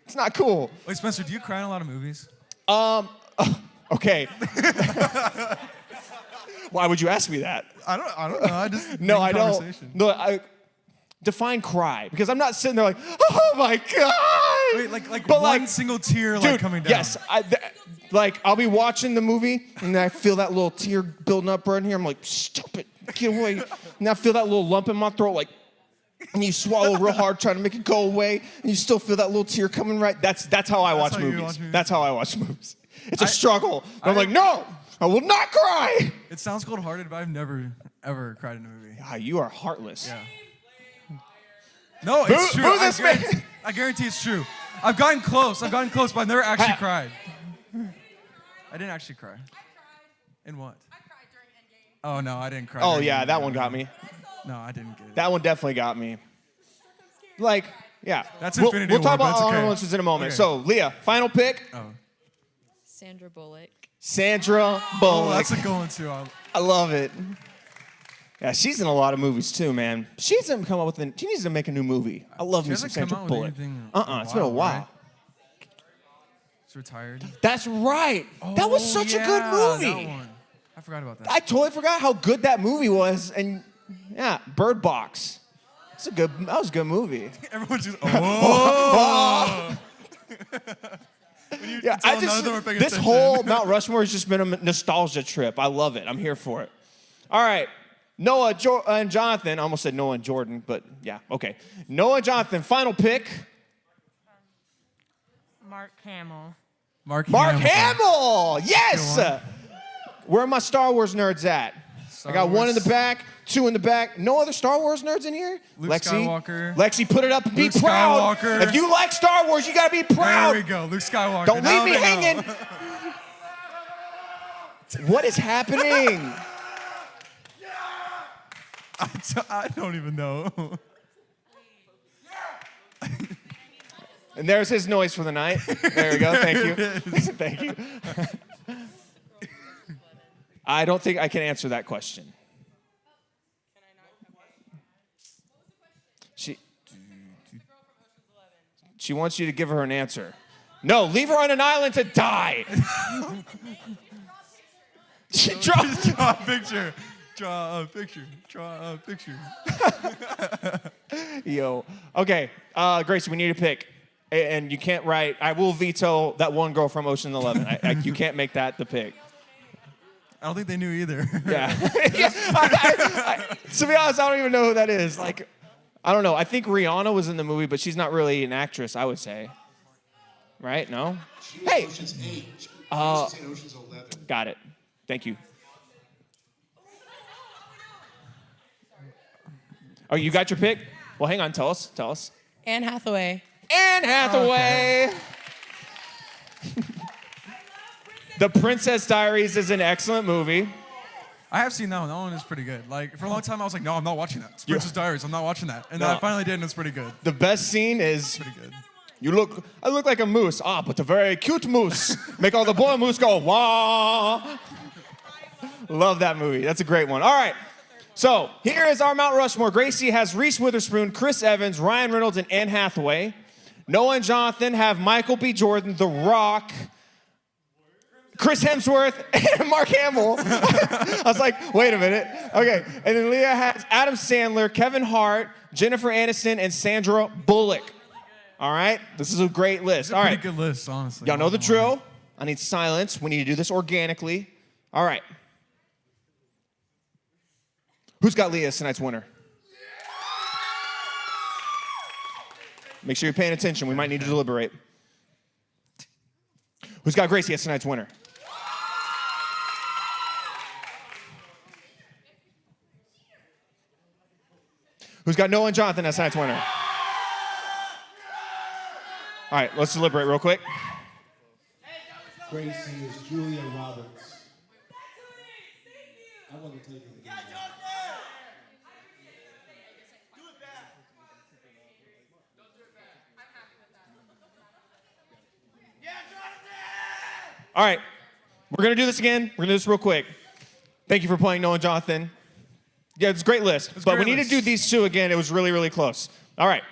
It's not cool. Wait, Spencer, do you cry in a lot of movies? Okay. Why would you ask me that? I don't know. I just No, I making don't. conversation. No, define cry, because I'm not sitting there like, oh my God. Wait, like But one like, single tear dude, like coming down. yes. I'll be watching the movie and I feel that little tear building up right here. I'm like, stop it, get away. And I feel that little lump in my throat, like, and you swallow real hard trying to make it go away, and you still feel that little tear coming right. That's how I watch how you movies. watch movies? That's how I watch movies. It's a struggle. I'm like, no, I will not cry. It sounds cold-hearted, but I've never, ever cried in a movie. Ah, you are heartless. Yeah. No, it's true. Boo this man. I guarantee it's true. I've gotten close, but I've never actually cried. I didn't actually cry. In what? I cried during Endgame. Oh, no, I didn't cry. Oh, during yeah, Endgame. that one got me. No, I didn't get it. That one definitely got me. Like, yeah. That's we'll Infinity talk War, about but all it's okay. emotions in a moment. Okay. So, Leah, final pick. Oh. Sandra Bullock. Sandra Bullock. Oh, that's a good one, too. I love it. Yeah, she's in a lot of movies too, man. She needs to come up with she needs to make a new movie. I love me some hasn't come Sandra out with Bullock. anything It's been a while. right? She's retired. That's right. That was such a good movie. That one. I forgot about that. I totally forgot how good that movie was. And yeah, Bird Box. That was a good movie. Everyone's just, oh. Yeah, this whole Mount Rushmore has just been a nostalgia trip. I love it. I'm here for it. All right. Noah and Jonathan. I almost said Noah and Jordan, but yeah, okay. Noah and Jonathan, final pick. Mark Hamill. Mark Hamill. Yes. Where are my Star Wars nerds at? I got one in the back, two in the back. No other Star Wars nerds in here? Luke Skywalker. Lexi, put it up and be Luke proud. Skywalker. If you like Star Wars, you got to be proud. There we go. Luke Skywalker. Don't Now leave me they know. hanging. What is happening? I don't even know. And there's his noise for the night. There we go. Thank you. Thank you. I don't think I can answer that question. She wants you to give her an answer. No, leave her on an island to die. Draw a picture. Draw a picture. Draw a picture. Yo. Okay, Gracie, we need a pick. And you can't write, I will veto that one girl from Ocean 11. You can't make that the pick. I don't think they knew either. Yeah. To be honest, I don't even know who that is. Like, I don't know. I think Rihanna was in the movie, but she's not really an actress, I would say. Right? No? Hey. Ocean's 8. She's in Ocean's 11. Got it. Thank you. Oh, you got your pick? Well, hang on. Tell us. Anne Hathaway. Anne Hathaway. Okay. The Princess Diaries is an excellent movie. I have seen that one. That one is pretty good. Like, for a long time, I was like, no, I'm not watching that. It's Princess Diaries. I'm not watching that. And then I finally did, and it's pretty good. The best scene is... Pretty good. I look like a moose. Ah, but a very cute moose. Make all the boy moose go, wah. Love that movie. That's a great one. All right. So, here is our Mount Rushmore. Gracie has Reese Witherspoon, Chris Evans, Ryan Reynolds, and Anne Hathaway. Noah and Jonathan have Michael B. Jordan, The Rock, Chris Hemsworth, and Mark Hamill. I was like, wait a minute. Okay. And then Leah has Adam Sandler, Kevin Hart, Jennifer Aniston, and Sandra Bullock. All right? This is a great list. All right. Pretty good list, honestly. Y'all know the drill. I need silence. We need to do this organically. All right. Who's got Leah as tonight's winner? Make sure you're paying attention. We might need to deliberate. Who's got Gracie as tonight's winner? Who's got Noah and Jonathan as tonight's winner? All right, let's deliberate real quick. Gracie is Julia Roberts. I want to take her again. All right, we're going to do this again. We're going to do this real quick. Thank you for playing Noah and Jonathan. Yeah, it's a great list. But we need to do these two again. It was really, really close. All right.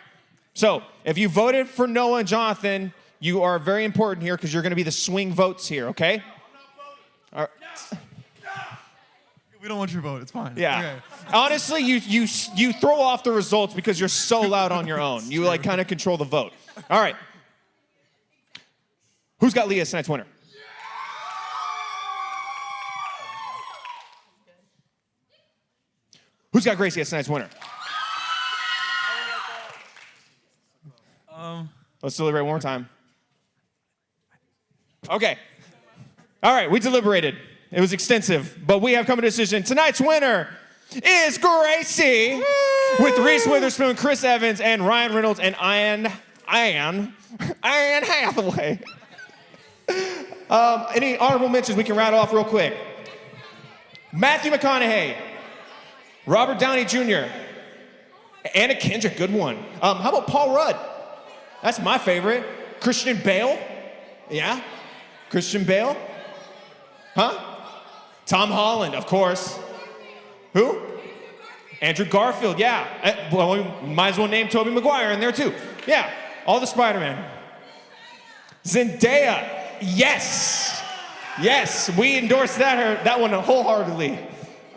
So if you voted for Noah and Jonathan, you are very important here because you're going to be the swing votes here, okay? All right. We don't want your vote. It's fine. Yeah. Okay. Honestly, you throw off the results because you're so loud on your own. You like kind of control the vote. All right. Who's got Leah as tonight's winner? Who's got Gracie as tonight's winner? Let's deliberate one more time. Okay. All right, we deliberated. It was extensive, but we have come to a decision. Tonight's winner is Gracie with Reese Witherspoon, Chris Evans, and Ryan Reynolds, and Anne Hathaway. Any honorable mentions we can rattle off real quick? Matthew McConaughey, Robert Downey Jr., Anna Kendrick, good one. How about Paul Rudd? That's my favorite. Christian Bale? Yeah? Christian Bale? Huh? Tom Holland, of course. Who? Andrew Garfield, yeah. Well, we might as well name Tobey Maguire in there too. Yeah, all the Spider-Man. Zendaya, yes. Yes, we endorse that one wholeheartedly.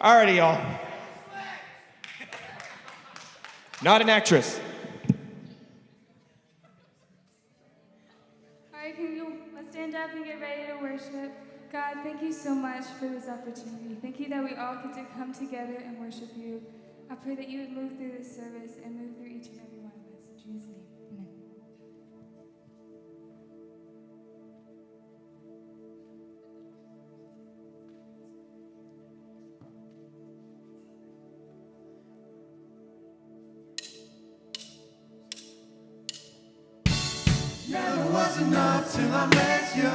Alrighty, y'all. Not an actress. All right, let's stand up and get ready to worship. God, thank you so much for this opportunity. Thank you that we all get to come together and worship you. I pray that you would move through this service and move through each and every one of us. In Jesus' name, amen. Never was enough till I met you.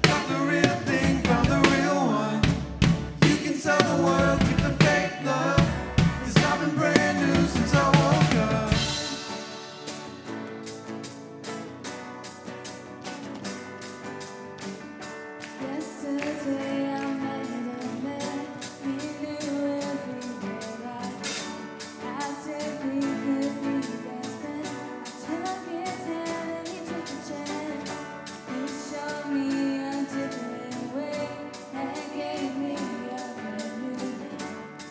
Got the real thing from the real one. You can tell the world, keep the fake love. 'Cause I've been brand new since I woke up. Yesterday I met a man. We knew every word I asked if we could be best friends. I took his hand and he took a chance. He showed me a different way and gave me a brand new day.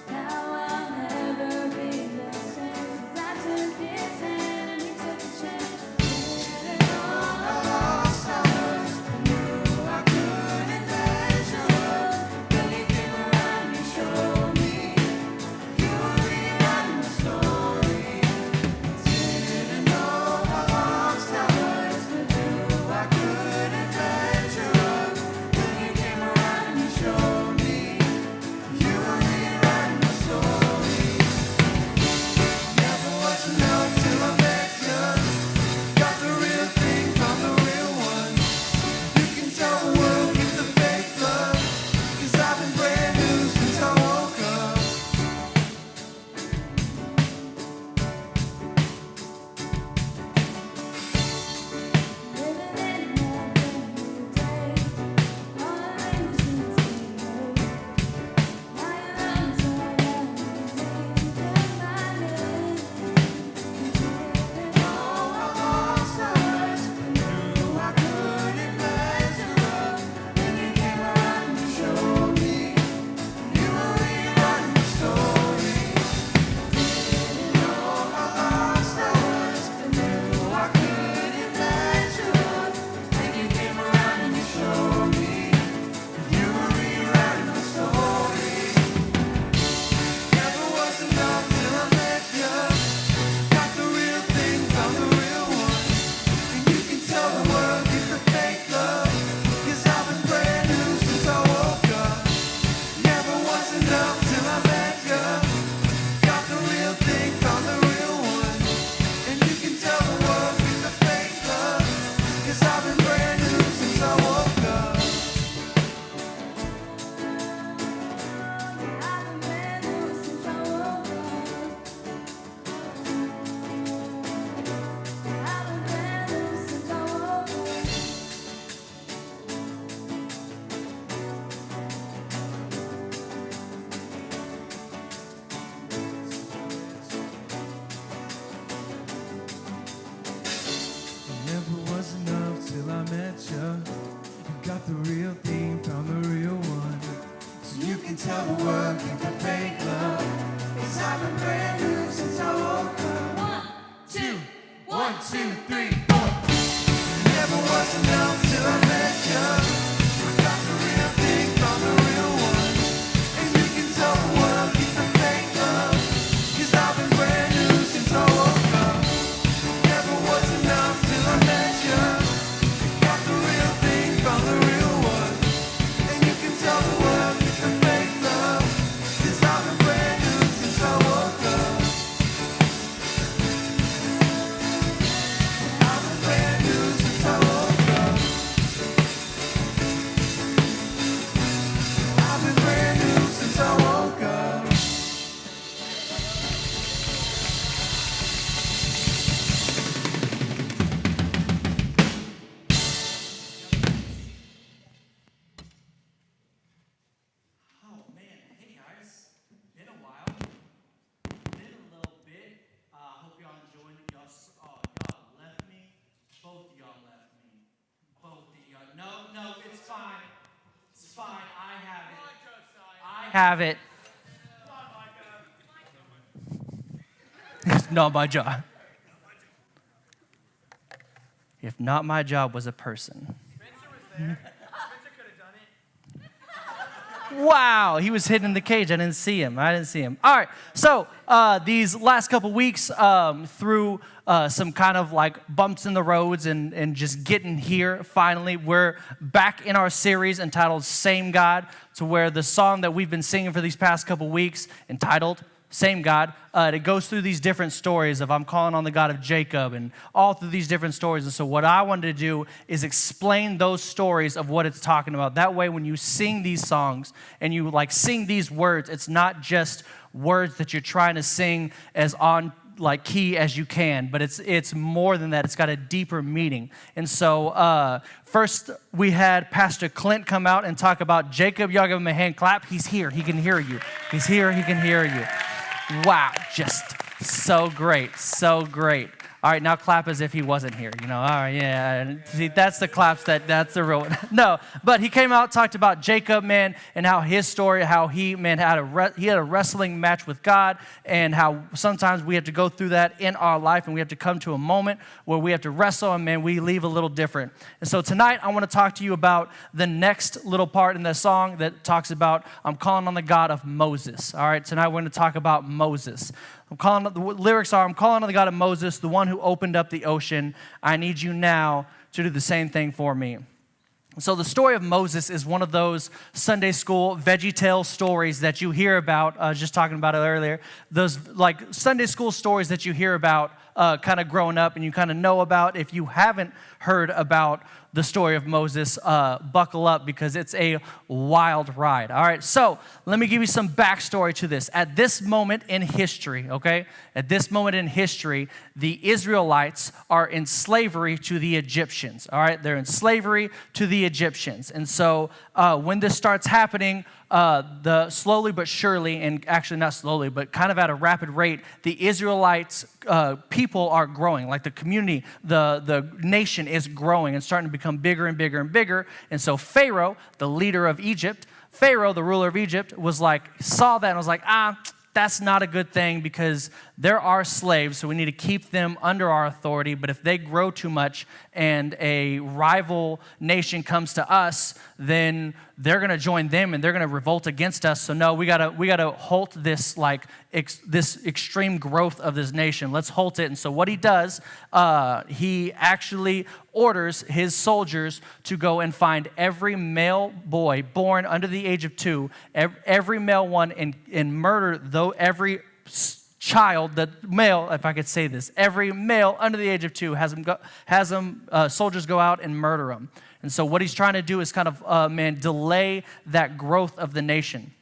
Now I'll never be the same. 'Cause I took his hand and he took a chance. And all I lost I was knew I couldn't measure. Then he came around and showed me you were rewriting the story. Didn't know how lost I was, but knew I couldn't measure. Then you came around and you showed me you were rewriting the story. Never was enough till I met you. Got the real thing from the real one. You can tell the world, keep the fake love. 'Cause I've been brand new since I woke up. Never was enough till I met you. You got the real thing from the real one. So you can tell the world, keep the fake love. 'Cause I've been brand new since I woke up. 1, 2, 1, 2, 3, 4. Never was enough till I met you. You got the real thing from the real one. And you can tell the world, keep the fake love. 'Cause I've been brand new since I woke up. Never was enough till I met you. Got the real thing from the real one. have it. It's not my job. If not my job was a person. Wow, he was hidden in the cage. I didn't see him. All right, so these last couple weeks, through some kind of like bumps in the roads and just getting here, finally, we're back in our series entitled Same God, to where the song that we've been singing for these past couple weeks, entitled Same God, it goes through these different stories of I'm calling on the God of Jacob and all through these different stories. And so what I wanted to do is explain those stories of what it's talking about. That way when you sing these songs and you like sing these words, it's not just words that you're trying to sing as on like key as you can, but it's more than that. It's got a deeper meaning. And so first we had Pastor Clint come out and talk about Jacob. Y'all give him a hand clap. He's here. He can hear you. He's here. He can hear you. Wow, just so great, so great. All right, now clap as if he wasn't here. You know, all right, yeah. See, that's the claps, that's the real one. No, but he came out, talked about Jacob, man, and how his story, how he, man, had a wrestling match with God, and how sometimes we have to go through that in our life, and we have to come to a moment where we have to wrestle, and man, we leave a little different. And so tonight, I want to talk to you about the next little part in the song that talks about, I'm calling on the God of Moses. All right, tonight we're going to talk about Moses. The lyrics are, I'm calling on the God of Moses, the one who opened up the ocean. I need you now to do the same thing for me. So the story of Moses is one of those Sunday school VeggieTales stories that you hear about. I was just talking about it earlier. Those like Sunday school stories that you hear about kind of growing up and you kind of know about. If you haven't heard about the story of Moses, buckle up because it's a wild ride. All right, so let me give you some backstory to this. At this moment in history, okay, the Israelites are in slavery to the Egyptians. All right, they're in slavery to the Egyptians. And so when this starts happening, the slowly but surely, and actually not slowly, but kind of at a rapid rate, the Israelites people are growing. Like the community, the nation is growing and starting to become bigger and bigger and bigger. And so Pharaoh, the leader of Egypt, Pharaoh, the ruler of Egypt, saw that and was like, that's not a good thing because there are slaves, so we need to keep them under our authority. But if they grow too much and a rival nation comes to us, then they're going to join them and they're going to revolt against us. So no, we gotta halt this this extreme growth of this nation. Let's halt it. And so what he does, he actually orders his soldiers to go and find every male boy born under the age of 2, every male one, and murder every child, if I could say this, every male under the age of 2 soldiers go out and murder them. And so what he's trying to do is kind of, delay that growth of the nation.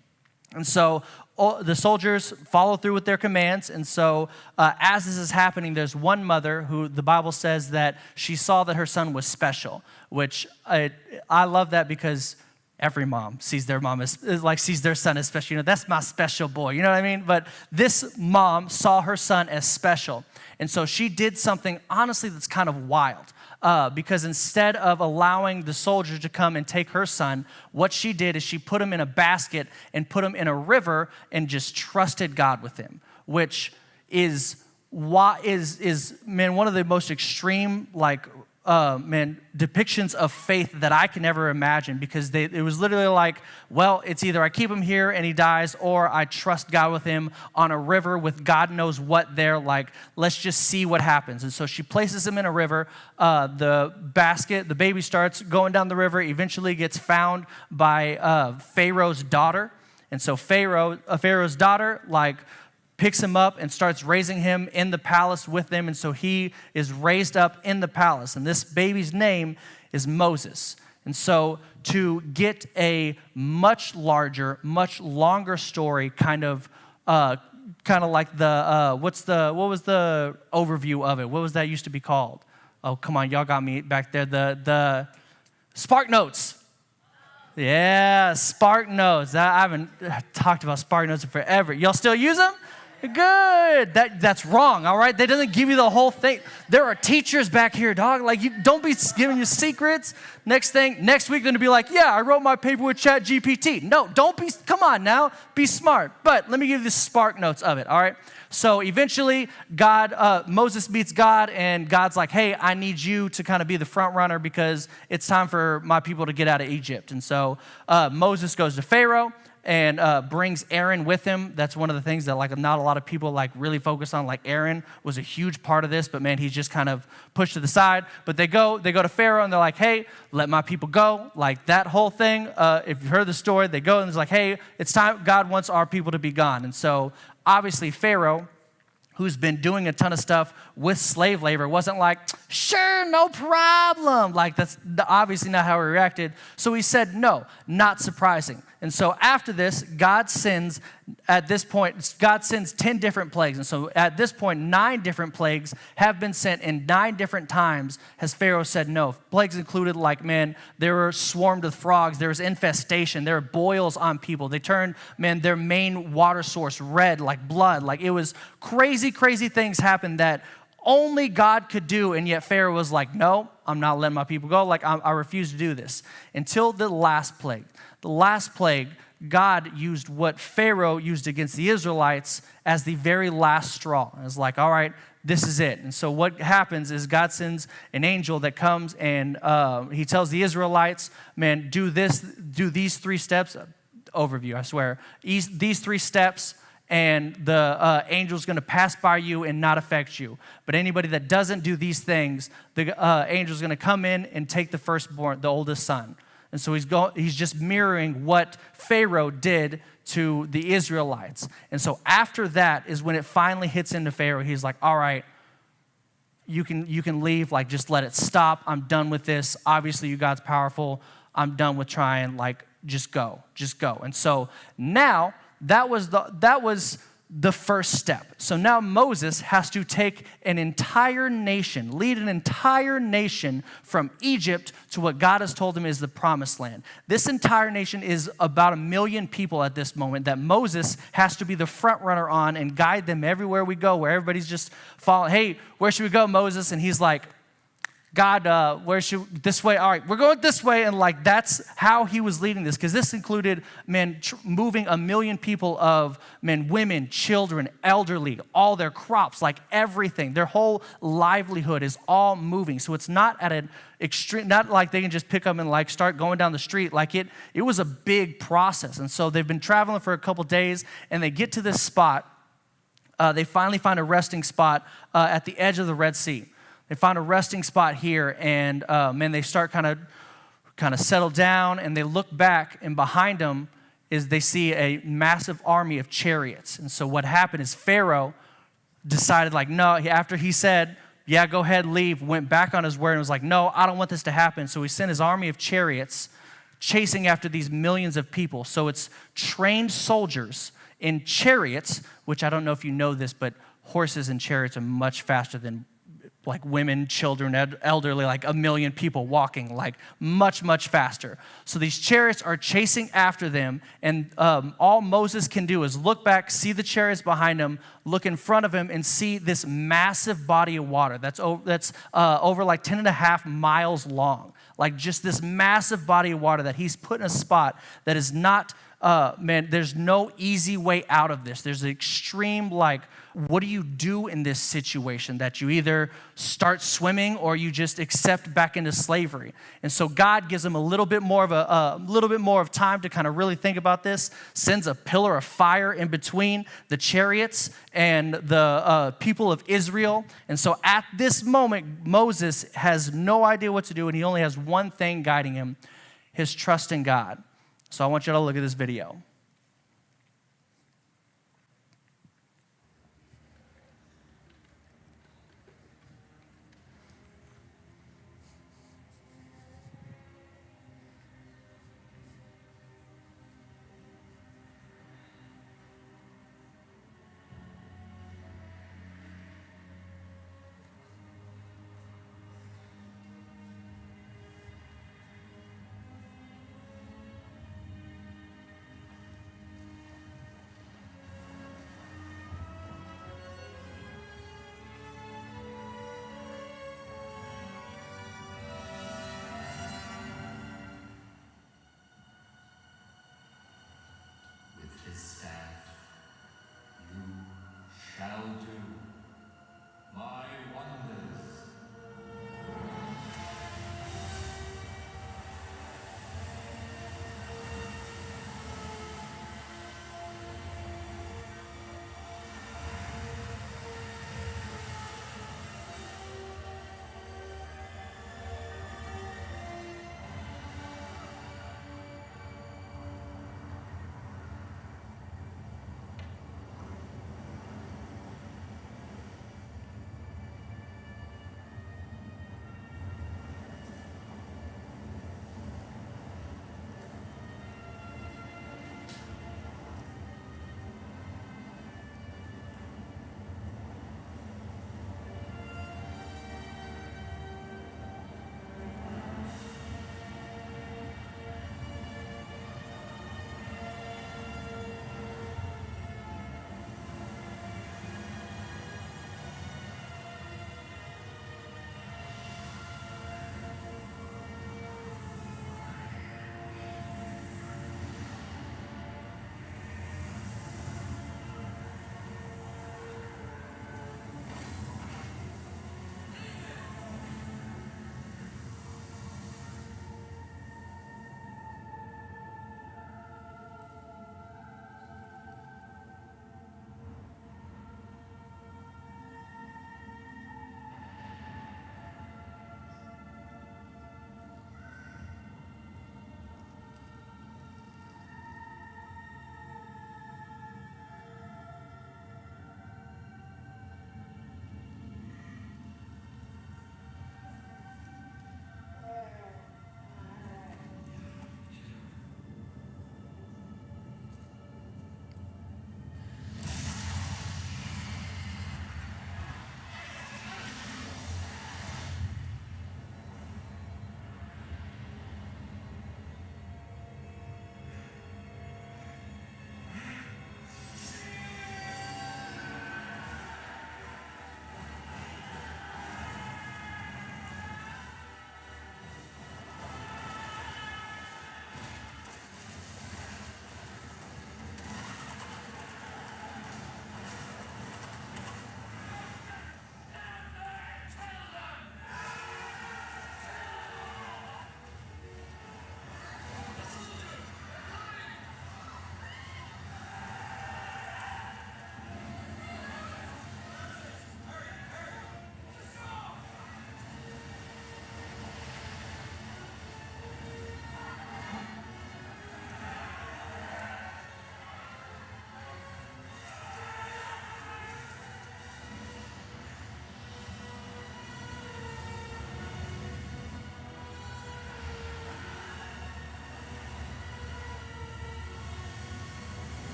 And so the soldiers follow through with their commands. And so as this is happening, there's one mother who the Bible says that she saw that her son was special, which I love that because every mom sees their sees their son as special. You know, that's my special boy. You know what I mean? But this mom saw her son as special. And so she did something, honestly, that's kind of wild. Because instead of allowing the soldiers to come and take her son, what she did is she put him in a basket and put him in a river and just trusted God with him, which is one of the most extreme depictions of faith that I can ever imagine, because it was literally like, well, it's either I keep him here and he dies, or I trust God with him on a river with God knows what there, like, let's just see what happens. And so she places him in a river. The baby starts going down the river, eventually gets found by Pharaoh's daughter. And so Pharaoh's daughter, picks him up and starts raising him in the palace with them. And so he is raised up in the palace. And this baby's name is Moses. And so to get a much larger, much longer story, kind of like what was the overview of it? What was that used to be called? Oh, come on, y'all got me back there. The Spark Notes. Yeah, Spark Notes. I haven't talked about Spark Notes in forever. Y'all still use them? Good. That's wrong, all right? That doesn't give you the whole thing. There are teachers back here, dog. Like, you don't be giving you secrets. Next week, they're going to be like, yeah, I wrote my paper with ChatGPT. No, don't be, come on now. Be smart. But let me give you the spark notes of it, all right? So eventually, Moses meets God, and God's like, hey, I need you to kind of be the front runner because it's time for my people to get out of Egypt. And so Moses goes to Pharaoh and brings Aaron with him. That's one of the things that like not a lot of people like really focus on. Like Aaron was a huge part of this, but man, he's just kind of pushed to the side. But they go to Pharaoh and they're like, hey, let my people go. Like that whole thing, if you heard the story, they go and it's like, hey, it's time, God wants our people to be gone. And so obviously Pharaoh, who's been doing a ton of stuff with slave labor, wasn't like, sure, no problem. Like that's obviously not how he reacted. So he said, no, not surprising. And so after this, God sends 10 different plagues. And so at this point, 9 different plagues have been sent in 9 different times has Pharaoh said no. Plagues included like, man, there were swarmed with frogs. There was infestation. There were boils on people. They turned, man, their main water source red like blood. Like it was crazy, crazy things happened that only God could do. And yet Pharaoh was like, no, I'm not letting my people go. Like I refuse to do this until the last plague. The last plague, God used what Pharaoh used against the Israelites as the very last straw. And it's like, all right, this is it. And so what happens is God sends an angel that comes and he tells the Israelites, man, do these 3 steps. Overview, I swear. These 3 steps, and the angel's going to pass by you and not affect you. But anybody that doesn't do these things, the angel's going to come in and take the firstborn, the oldest son. And so he's just mirroring what Pharaoh did to the Israelites. And so after that is when it finally hits into Pharaoh. He's like, all right, you can leave. Like, just let it stop. I'm done with this. Obviously, you God's powerful. I'm done with trying. Like, just go. And so now that was the first step. So now Moses has to take an entire nation, lead an entire nation from Egypt to what God has told him is the promised land. This entire nation is about 1 million people at this moment that Moses has to be the front runner on and guide them everywhere we go, where everybody's just following, hey, where should we go, Moses? And he's like, God, this way? All right, we're going this way. And like, that's how he was leading this. Because this included, moving 1 million people of, women, children, elderly, all their crops, like everything. Their whole livelihood is all moving. So it's not at an extreme, not like they can just pick up and like start going down the street. Like it was a big process. And so they've been traveling for a couple days and they get to this spot. They finally find a resting spot at the edge of the Red Sea. They find a resting spot here, and they start kind of settle down, and they look back, and behind them is they see a massive army of chariots. And so what happened is Pharaoh decided, like, no, after he said, yeah, go ahead, leave, went back on his word and was like, no, I don't want this to happen. So he sent his army of chariots chasing after these millions of people. So it's trained soldiers in chariots, which I don't know if you know this, but horses and chariots are much faster than like women, children, elderly, like 1 million people walking, like much, much faster. So these chariots are chasing after them, and all Moses can do is look back, see the chariots behind him, look in front of him, and see this massive body of water that's over like 10.5 miles long. Like just this massive body of water that he's put in a spot that is not, there's no easy way out of this. There's an extreme, like, what do you do in this situation that you either start swimming or you just accept back into slavery? And so God gives them a little bit more of time to kind of really think about this, sends a pillar of fire in between the chariots and the people of Israel. And so at this moment, Moses has no idea what to do, and he only has one thing guiding him, his trust in God. So I want you to look at this video.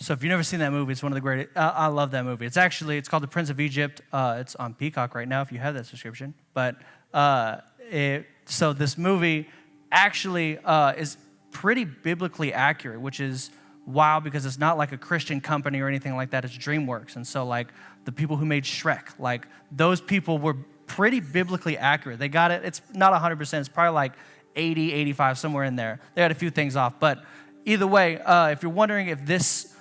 So if you've never seen that movie, it's one of the greatest. I love that movie. It's called The Prince of Egypt. It's on Peacock right now if you have that subscription. But so this movie actually is pretty biblically accurate, which is wild because it's not like a Christian company or anything like that. It's DreamWorks. And so like the people who made Shrek, like those people were pretty biblically accurate. They got it. It's not 100%. It's probably like 80, 85, somewhere in there. They had a few things off. But either way, if you're wondering if this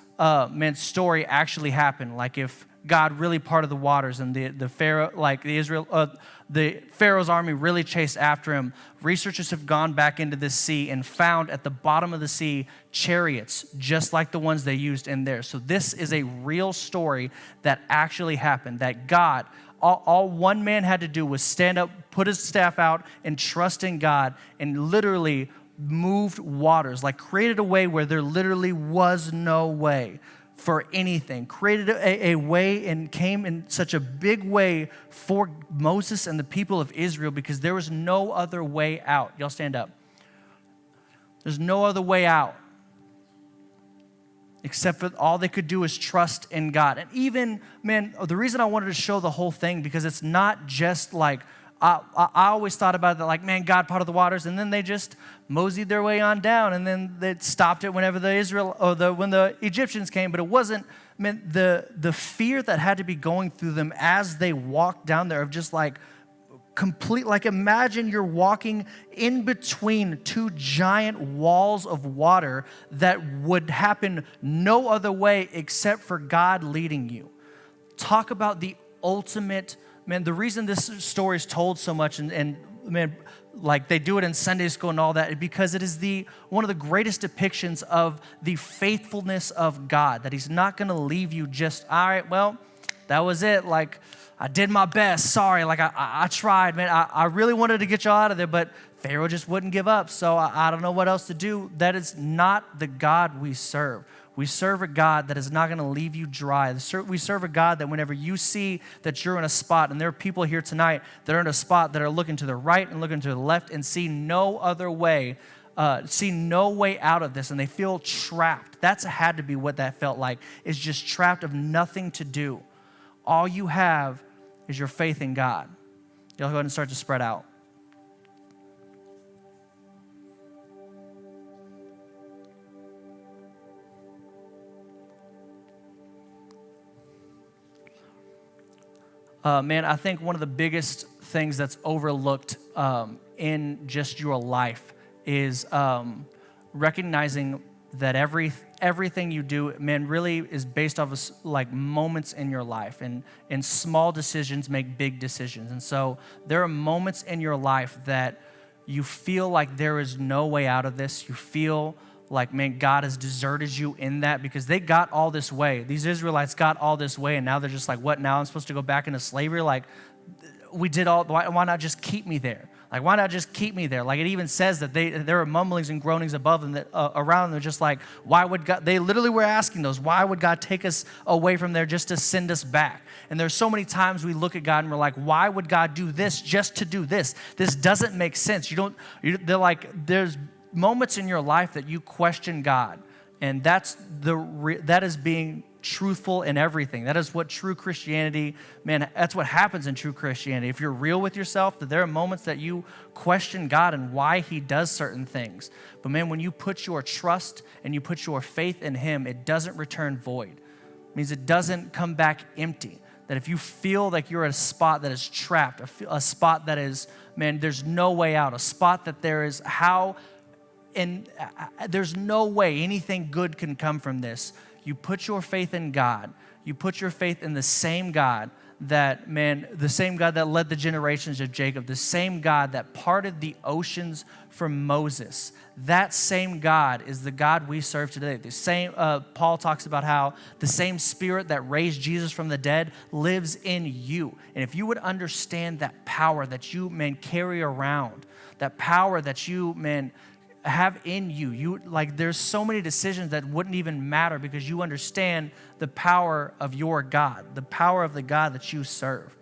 story actually happened, like if God really parted the waters and the Pharaoh, like the Pharaoh's army really chased after him, researchers have gone back into this sea and found at the bottom of the sea chariots just like the ones they used in there. So this is a real story that actually happened, that God, all one man had to do was stand up, put his staff out, and trust in God, and literally moved waters, like created a way where there literally was no way for anything, created a way and came in such a big way for Moses and the people of Israel because there was no other way out. Y'all stand up. There's no other way out except for all they could do is trust in God. And even, man, the reason I wanted to show the whole thing because it's not just like, I always thought about it that like, man, God parted the waters, and then they just moseyed their way on down, and then they stopped it whenever when the Egyptians came. But it wasn't, man, the fear that had to be going through them as they walked down there of just like complete, like imagine you're walking in between two giant walls of water that would happen no other way except for God leading you. Talk about the ultimate. Man, the reason this story is told so much, and man, like they do it in Sunday school and all that, because it is one of the greatest depictions of the faithfulness of God, that he's not going to leave you just, all right, well, that was it. Like, I did my best. Sorry, like I tried, man. I really wanted to get y'all out of there, but Pharaoh just wouldn't give up, so I don't know what else to do. That is not the God we serve. We serve a God that is not going to leave you dry. We serve a God that whenever you see that you're in a spot, and there are people here tonight that are in a spot that are looking to the right and looking to the left and see no other way, see no way out of this, and they feel trapped. That's had to be what that felt like, is just trapped of nothing to do. All you have is your faith in God. Y'all go ahead and start to spread out. Man, I think one of the biggest things that's overlooked in just your life is recognizing that everything you do, man, really is based off of like moments in your life, and small decisions make big decisions. And so there are moments in your life that you feel like there is no way out of this. You feel like, man, God has deserted you in that because they got all this way. These Israelites got all this way, and now they're just like, what, now I'm supposed to go back into slavery? Like, we did all, why not just keep me there? Like, why not just keep me there? Like, it even says that there are mumblings and groanings above them, that around them. They're just like, why would God, they literally were asking those, why would God take us away from there just to send us back? And there's so many times we look at God and we're like, why would God do this just to do this? This doesn't make sense. They're like, there's moments in your life that you question God, and that is being truthful in everything. That is what true Christianity, man, that's what happens in true Christianity. If you're real with yourself, that there are moments that you question God and why he does certain things. But man, when you put your trust and you put your faith in him, it doesn't return void. It means it doesn't come back empty. That if you feel like you're at a spot that is trapped, a spot that is, man, there's no way out, a spot that there is there's no way anything good can come from this. You put your faith in God. You put your faith in the same God that, man, the same God that led the generations of Jacob, the same God that parted the oceans for Moses. That same God is the God we serve today. The same, Paul talks about how the same Spirit that raised Jesus from the dead lives in you. And if you would understand that power that you, man, carry around, that power that you, man, have in you, like there's so many decisions that wouldn't even matter because you understand the power of your God, the power of the God that you serve.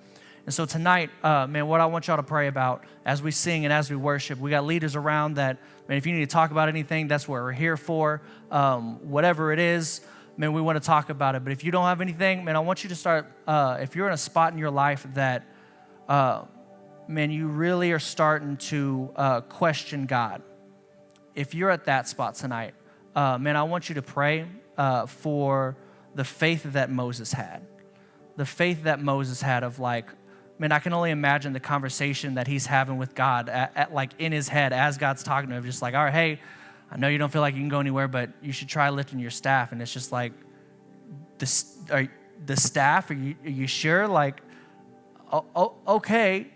And so tonight, man, what I want y'all to pray about as we sing and as we worship, we got leaders around that, man, if you need to talk about anything, that's what we're here for. Whatever it is, man, we want to talk about it. But if you don't have anything, man, I want you to start, if you're in a spot in your life that, man, you really are starting to question God. If you're at that spot tonight, man, I want you to pray for the faith that Moses had. The faith that Moses had of like, man, I can only imagine the conversation that he's having with God at like in his head as God's talking to him, just like, all right, hey, I know you don't feel like you can go anywhere, but you should try lifting your staff. And it's just like, the staff, are you sure? Like, okay.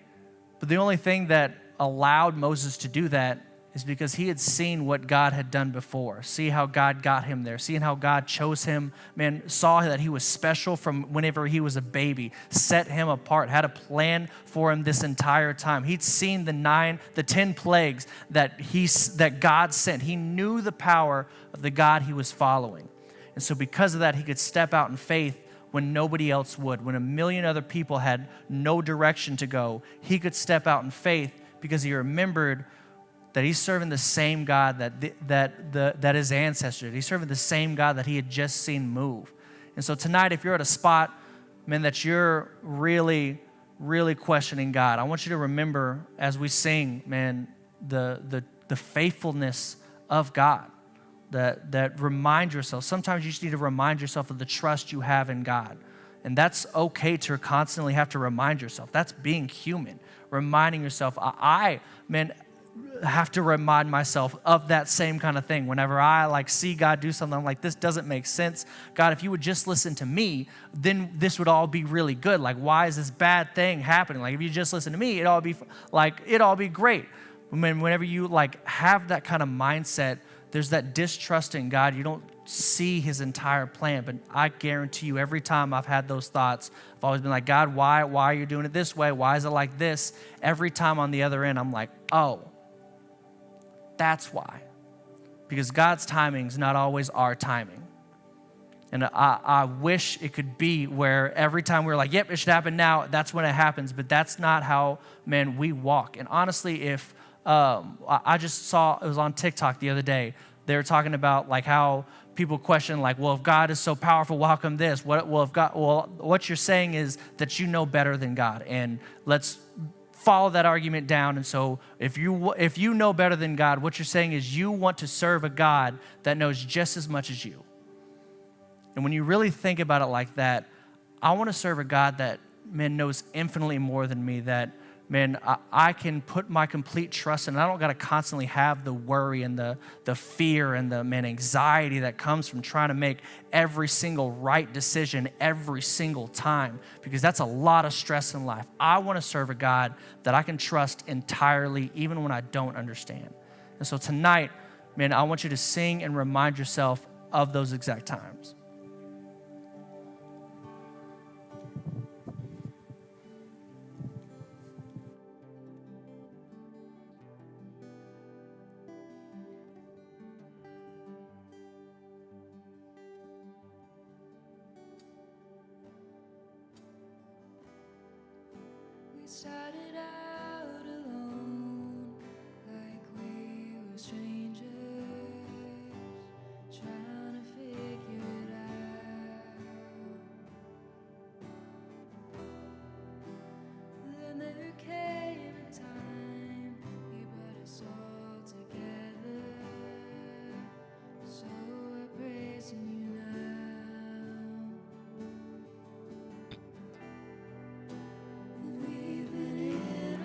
But the only thing that allowed Moses to do that is because he had seen what God had done before. See how God got him there. Seeing how God chose him. Man, saw that he was special from whenever he was a baby. Set him apart. Had a plan for him this entire time. He'd seen the 10 plagues that God sent. He knew the power of the God he was following. And so because of that, he could step out in faith when nobody else would. When a million other people had no direction to go, he could step out in faith because he remembered that he's serving the same God that his ancestors did. He's serving the same God that he had just seen move. And so tonight, if you're at a spot, man, that you're really, really questioning God, I want you to remember as we sing, man, the faithfulness of God. That remind yourself. Sometimes you just need to remind yourself of the trust you have in God. And that's okay to constantly have to remind yourself. That's being human. Reminding yourself, I have to remind myself of that same kind of thing. Whenever I like see God do something, I'm like, this doesn't make sense. God, if you would just listen to me, then this would all be really good. Like, why is this bad thing happening? Like, if you just listen to me, it'd all be great. Whenever you like have that kind of mindset, there's that distrust in God. You don't see his entire plan. But I guarantee you, every time I've had those thoughts, I've always been like, God, why are you doing it this way? Why is it like this? Every time on the other end, I'm like, oh, that's why. Because God's timing is not always our timing. And I wish it could be where every time we're like, yep, it should happen now, that's when it happens. But that's not how, man, we walk. And honestly, if I just saw, it was on TikTok the other day, they were talking about like how people question like, well, if God is so powerful, well, how come this? What you're saying is that you know better than God. And let's follow that argument down. And so if you know better than God, what you're saying is you want to serve a God that knows just as much as you. And when you really think about it like that, I want to serve a God that, man, knows infinitely more than me, that, man, I can put my complete trust in. I don't got to constantly have the worry and the fear and the, anxiety that comes from trying to make every single right decision every single time, because that's a lot of stress in life. I want to serve a God that I can trust entirely, even when I don't understand. And so tonight, man, I want you to sing and remind yourself of those exact times. Started out alone, like we were strangers, trying to figure it out. Then there came a time you brought us all together, so we're praising you now. We've been in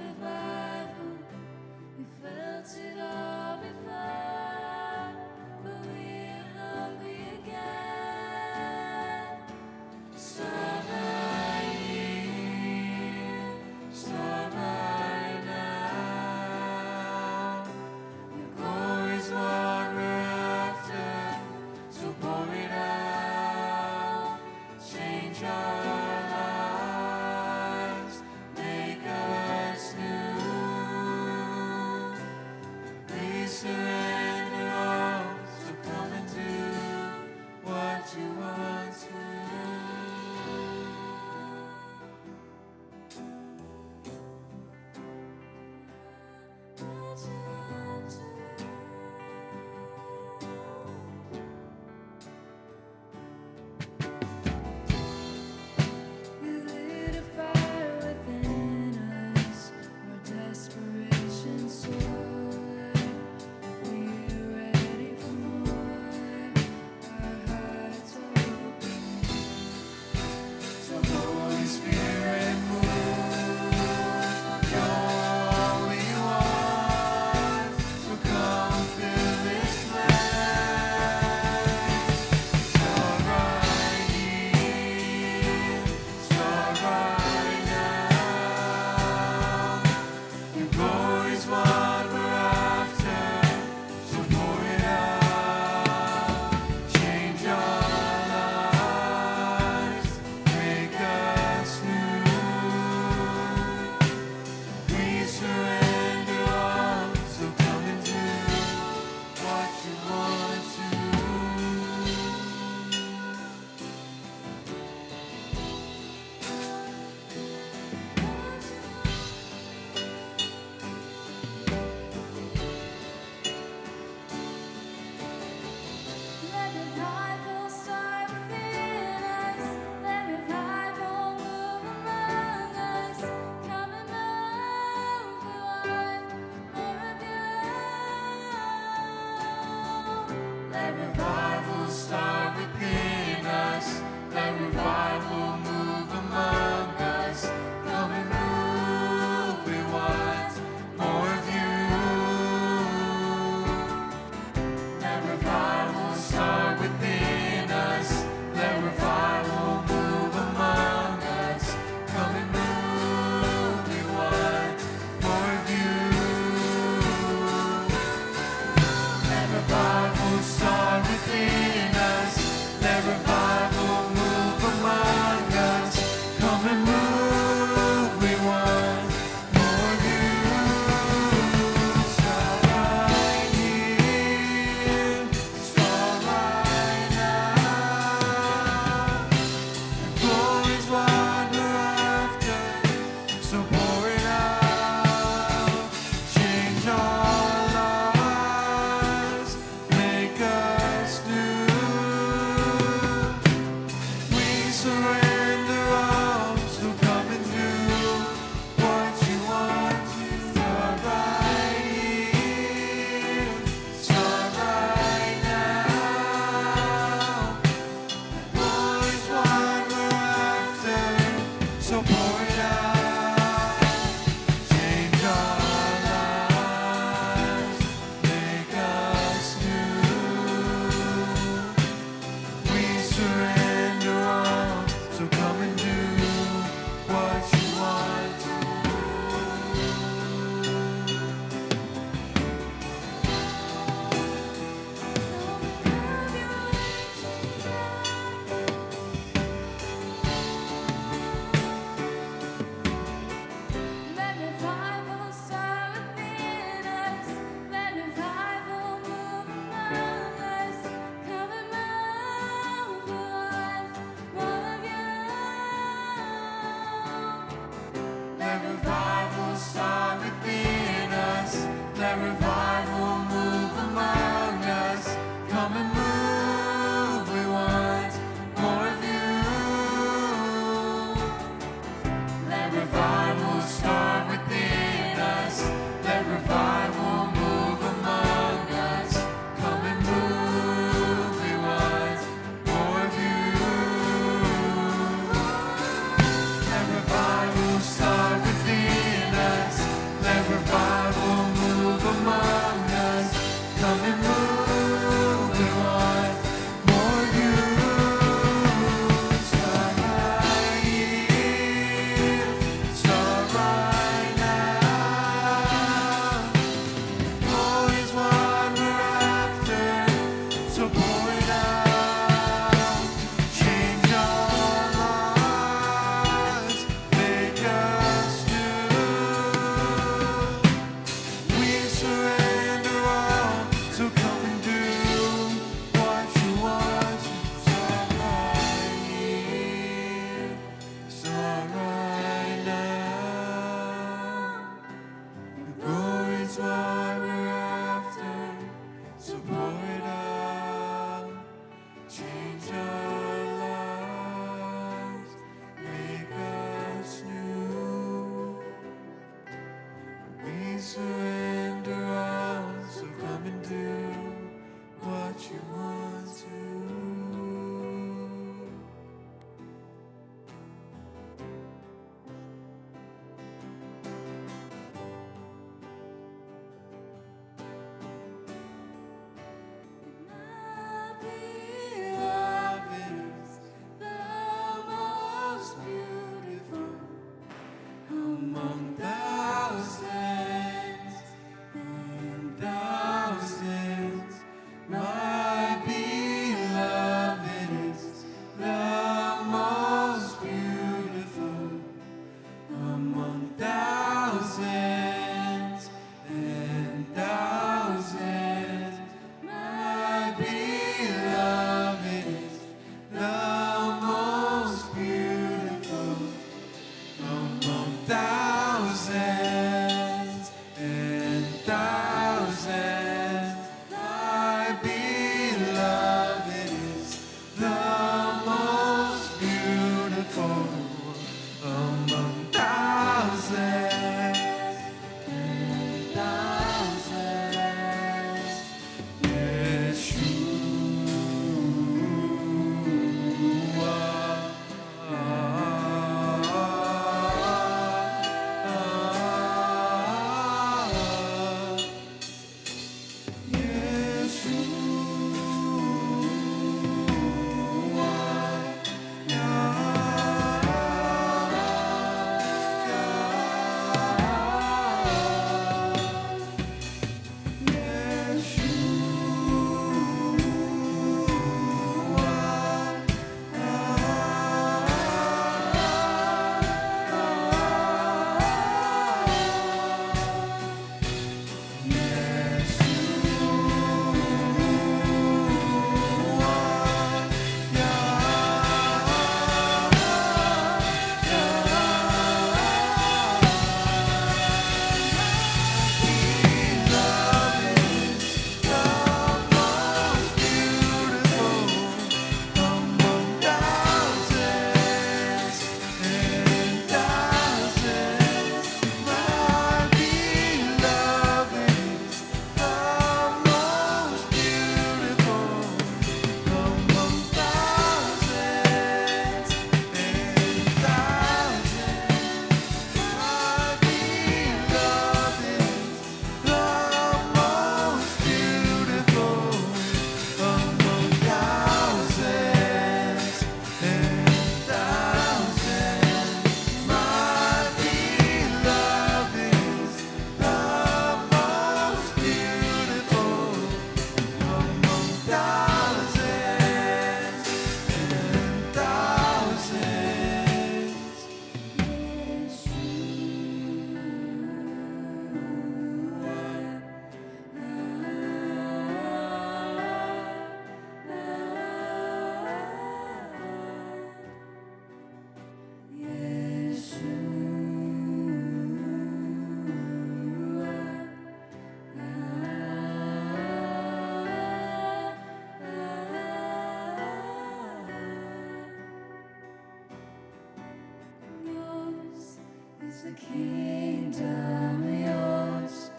kingdom, yours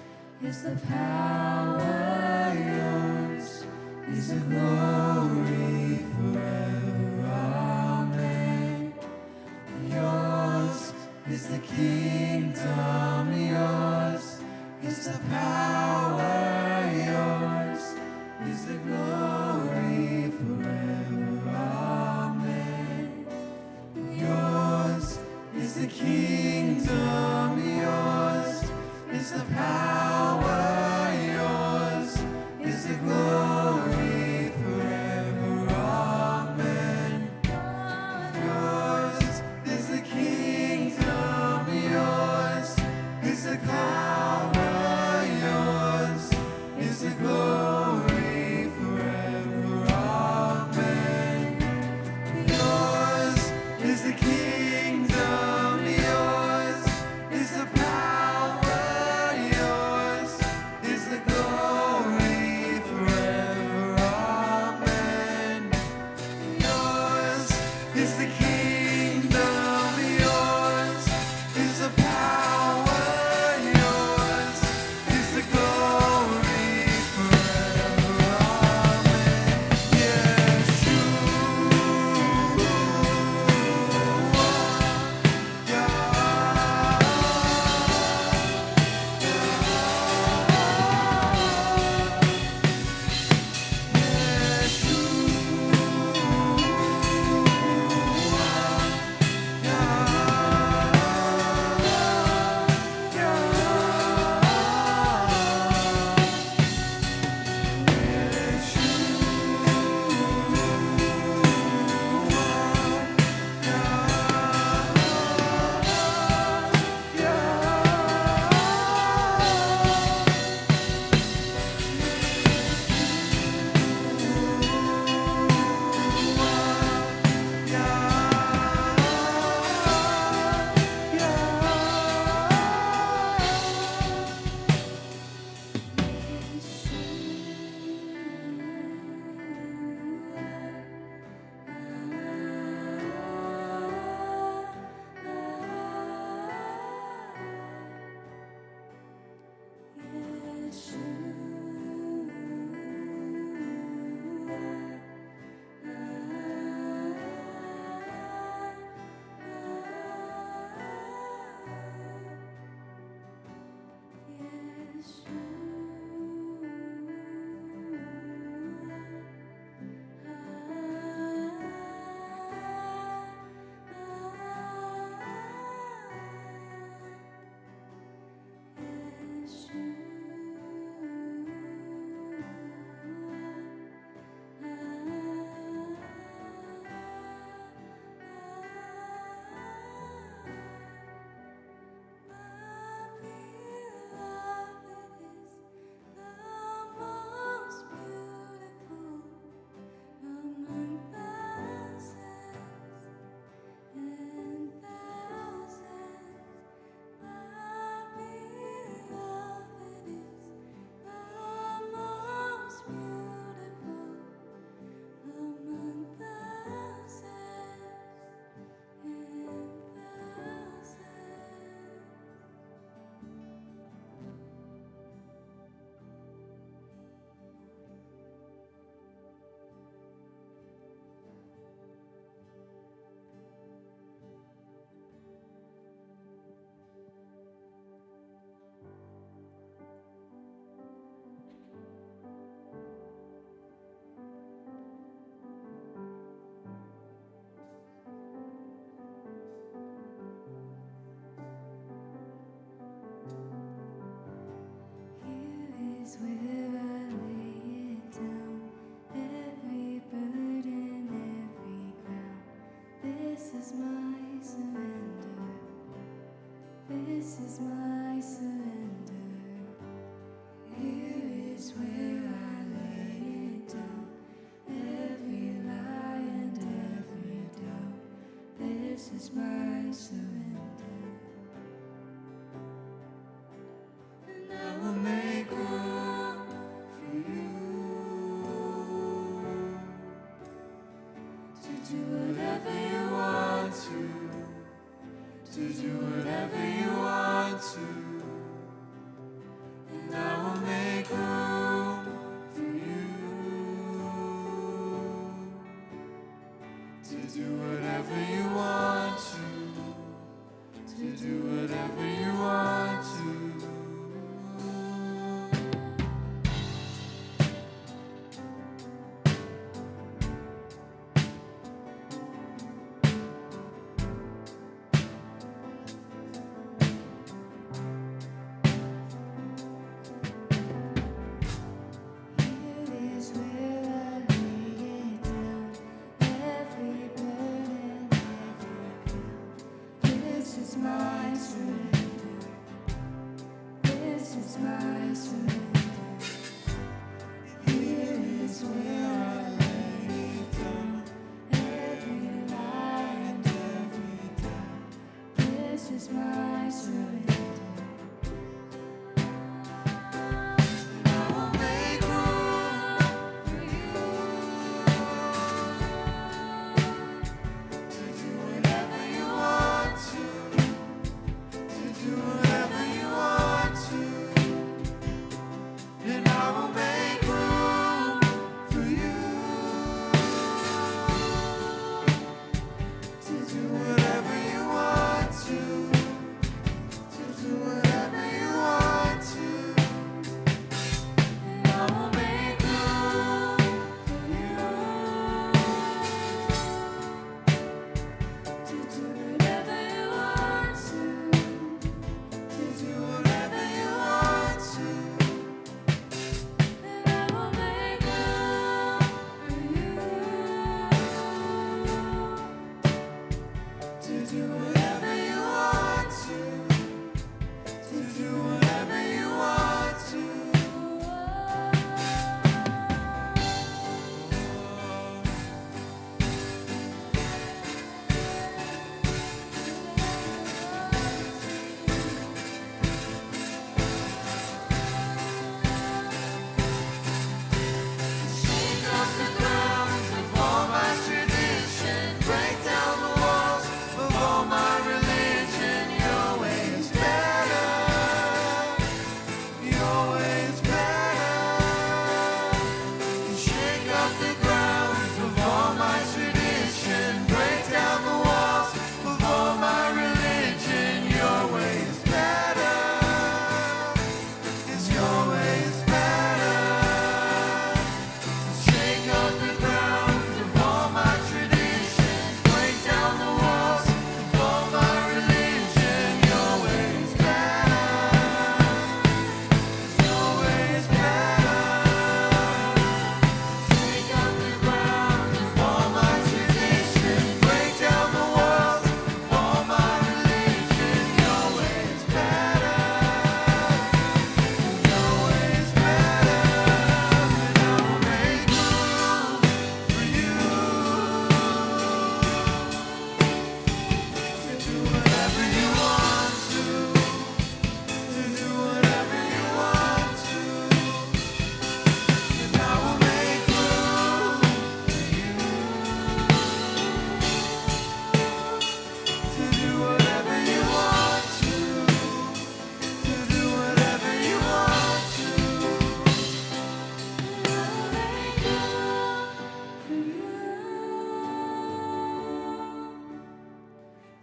is the power, yours is the glory forever. Amen. Yours is the kingdom, yours is the power, yours is the glory forever. Amen. Yours is the kingdom, yours is the power, yours is the glory forever. Amen. Yours is the kingdom, yours is the power, yours is the glory forever. Amen. Yours is the kingdom, yours is the power, yours is the glory forever. Amen. Yours is the kingdom, yours is the power, yours do whatever you want to do whatever you want to.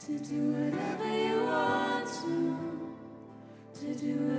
To do whatever you want to do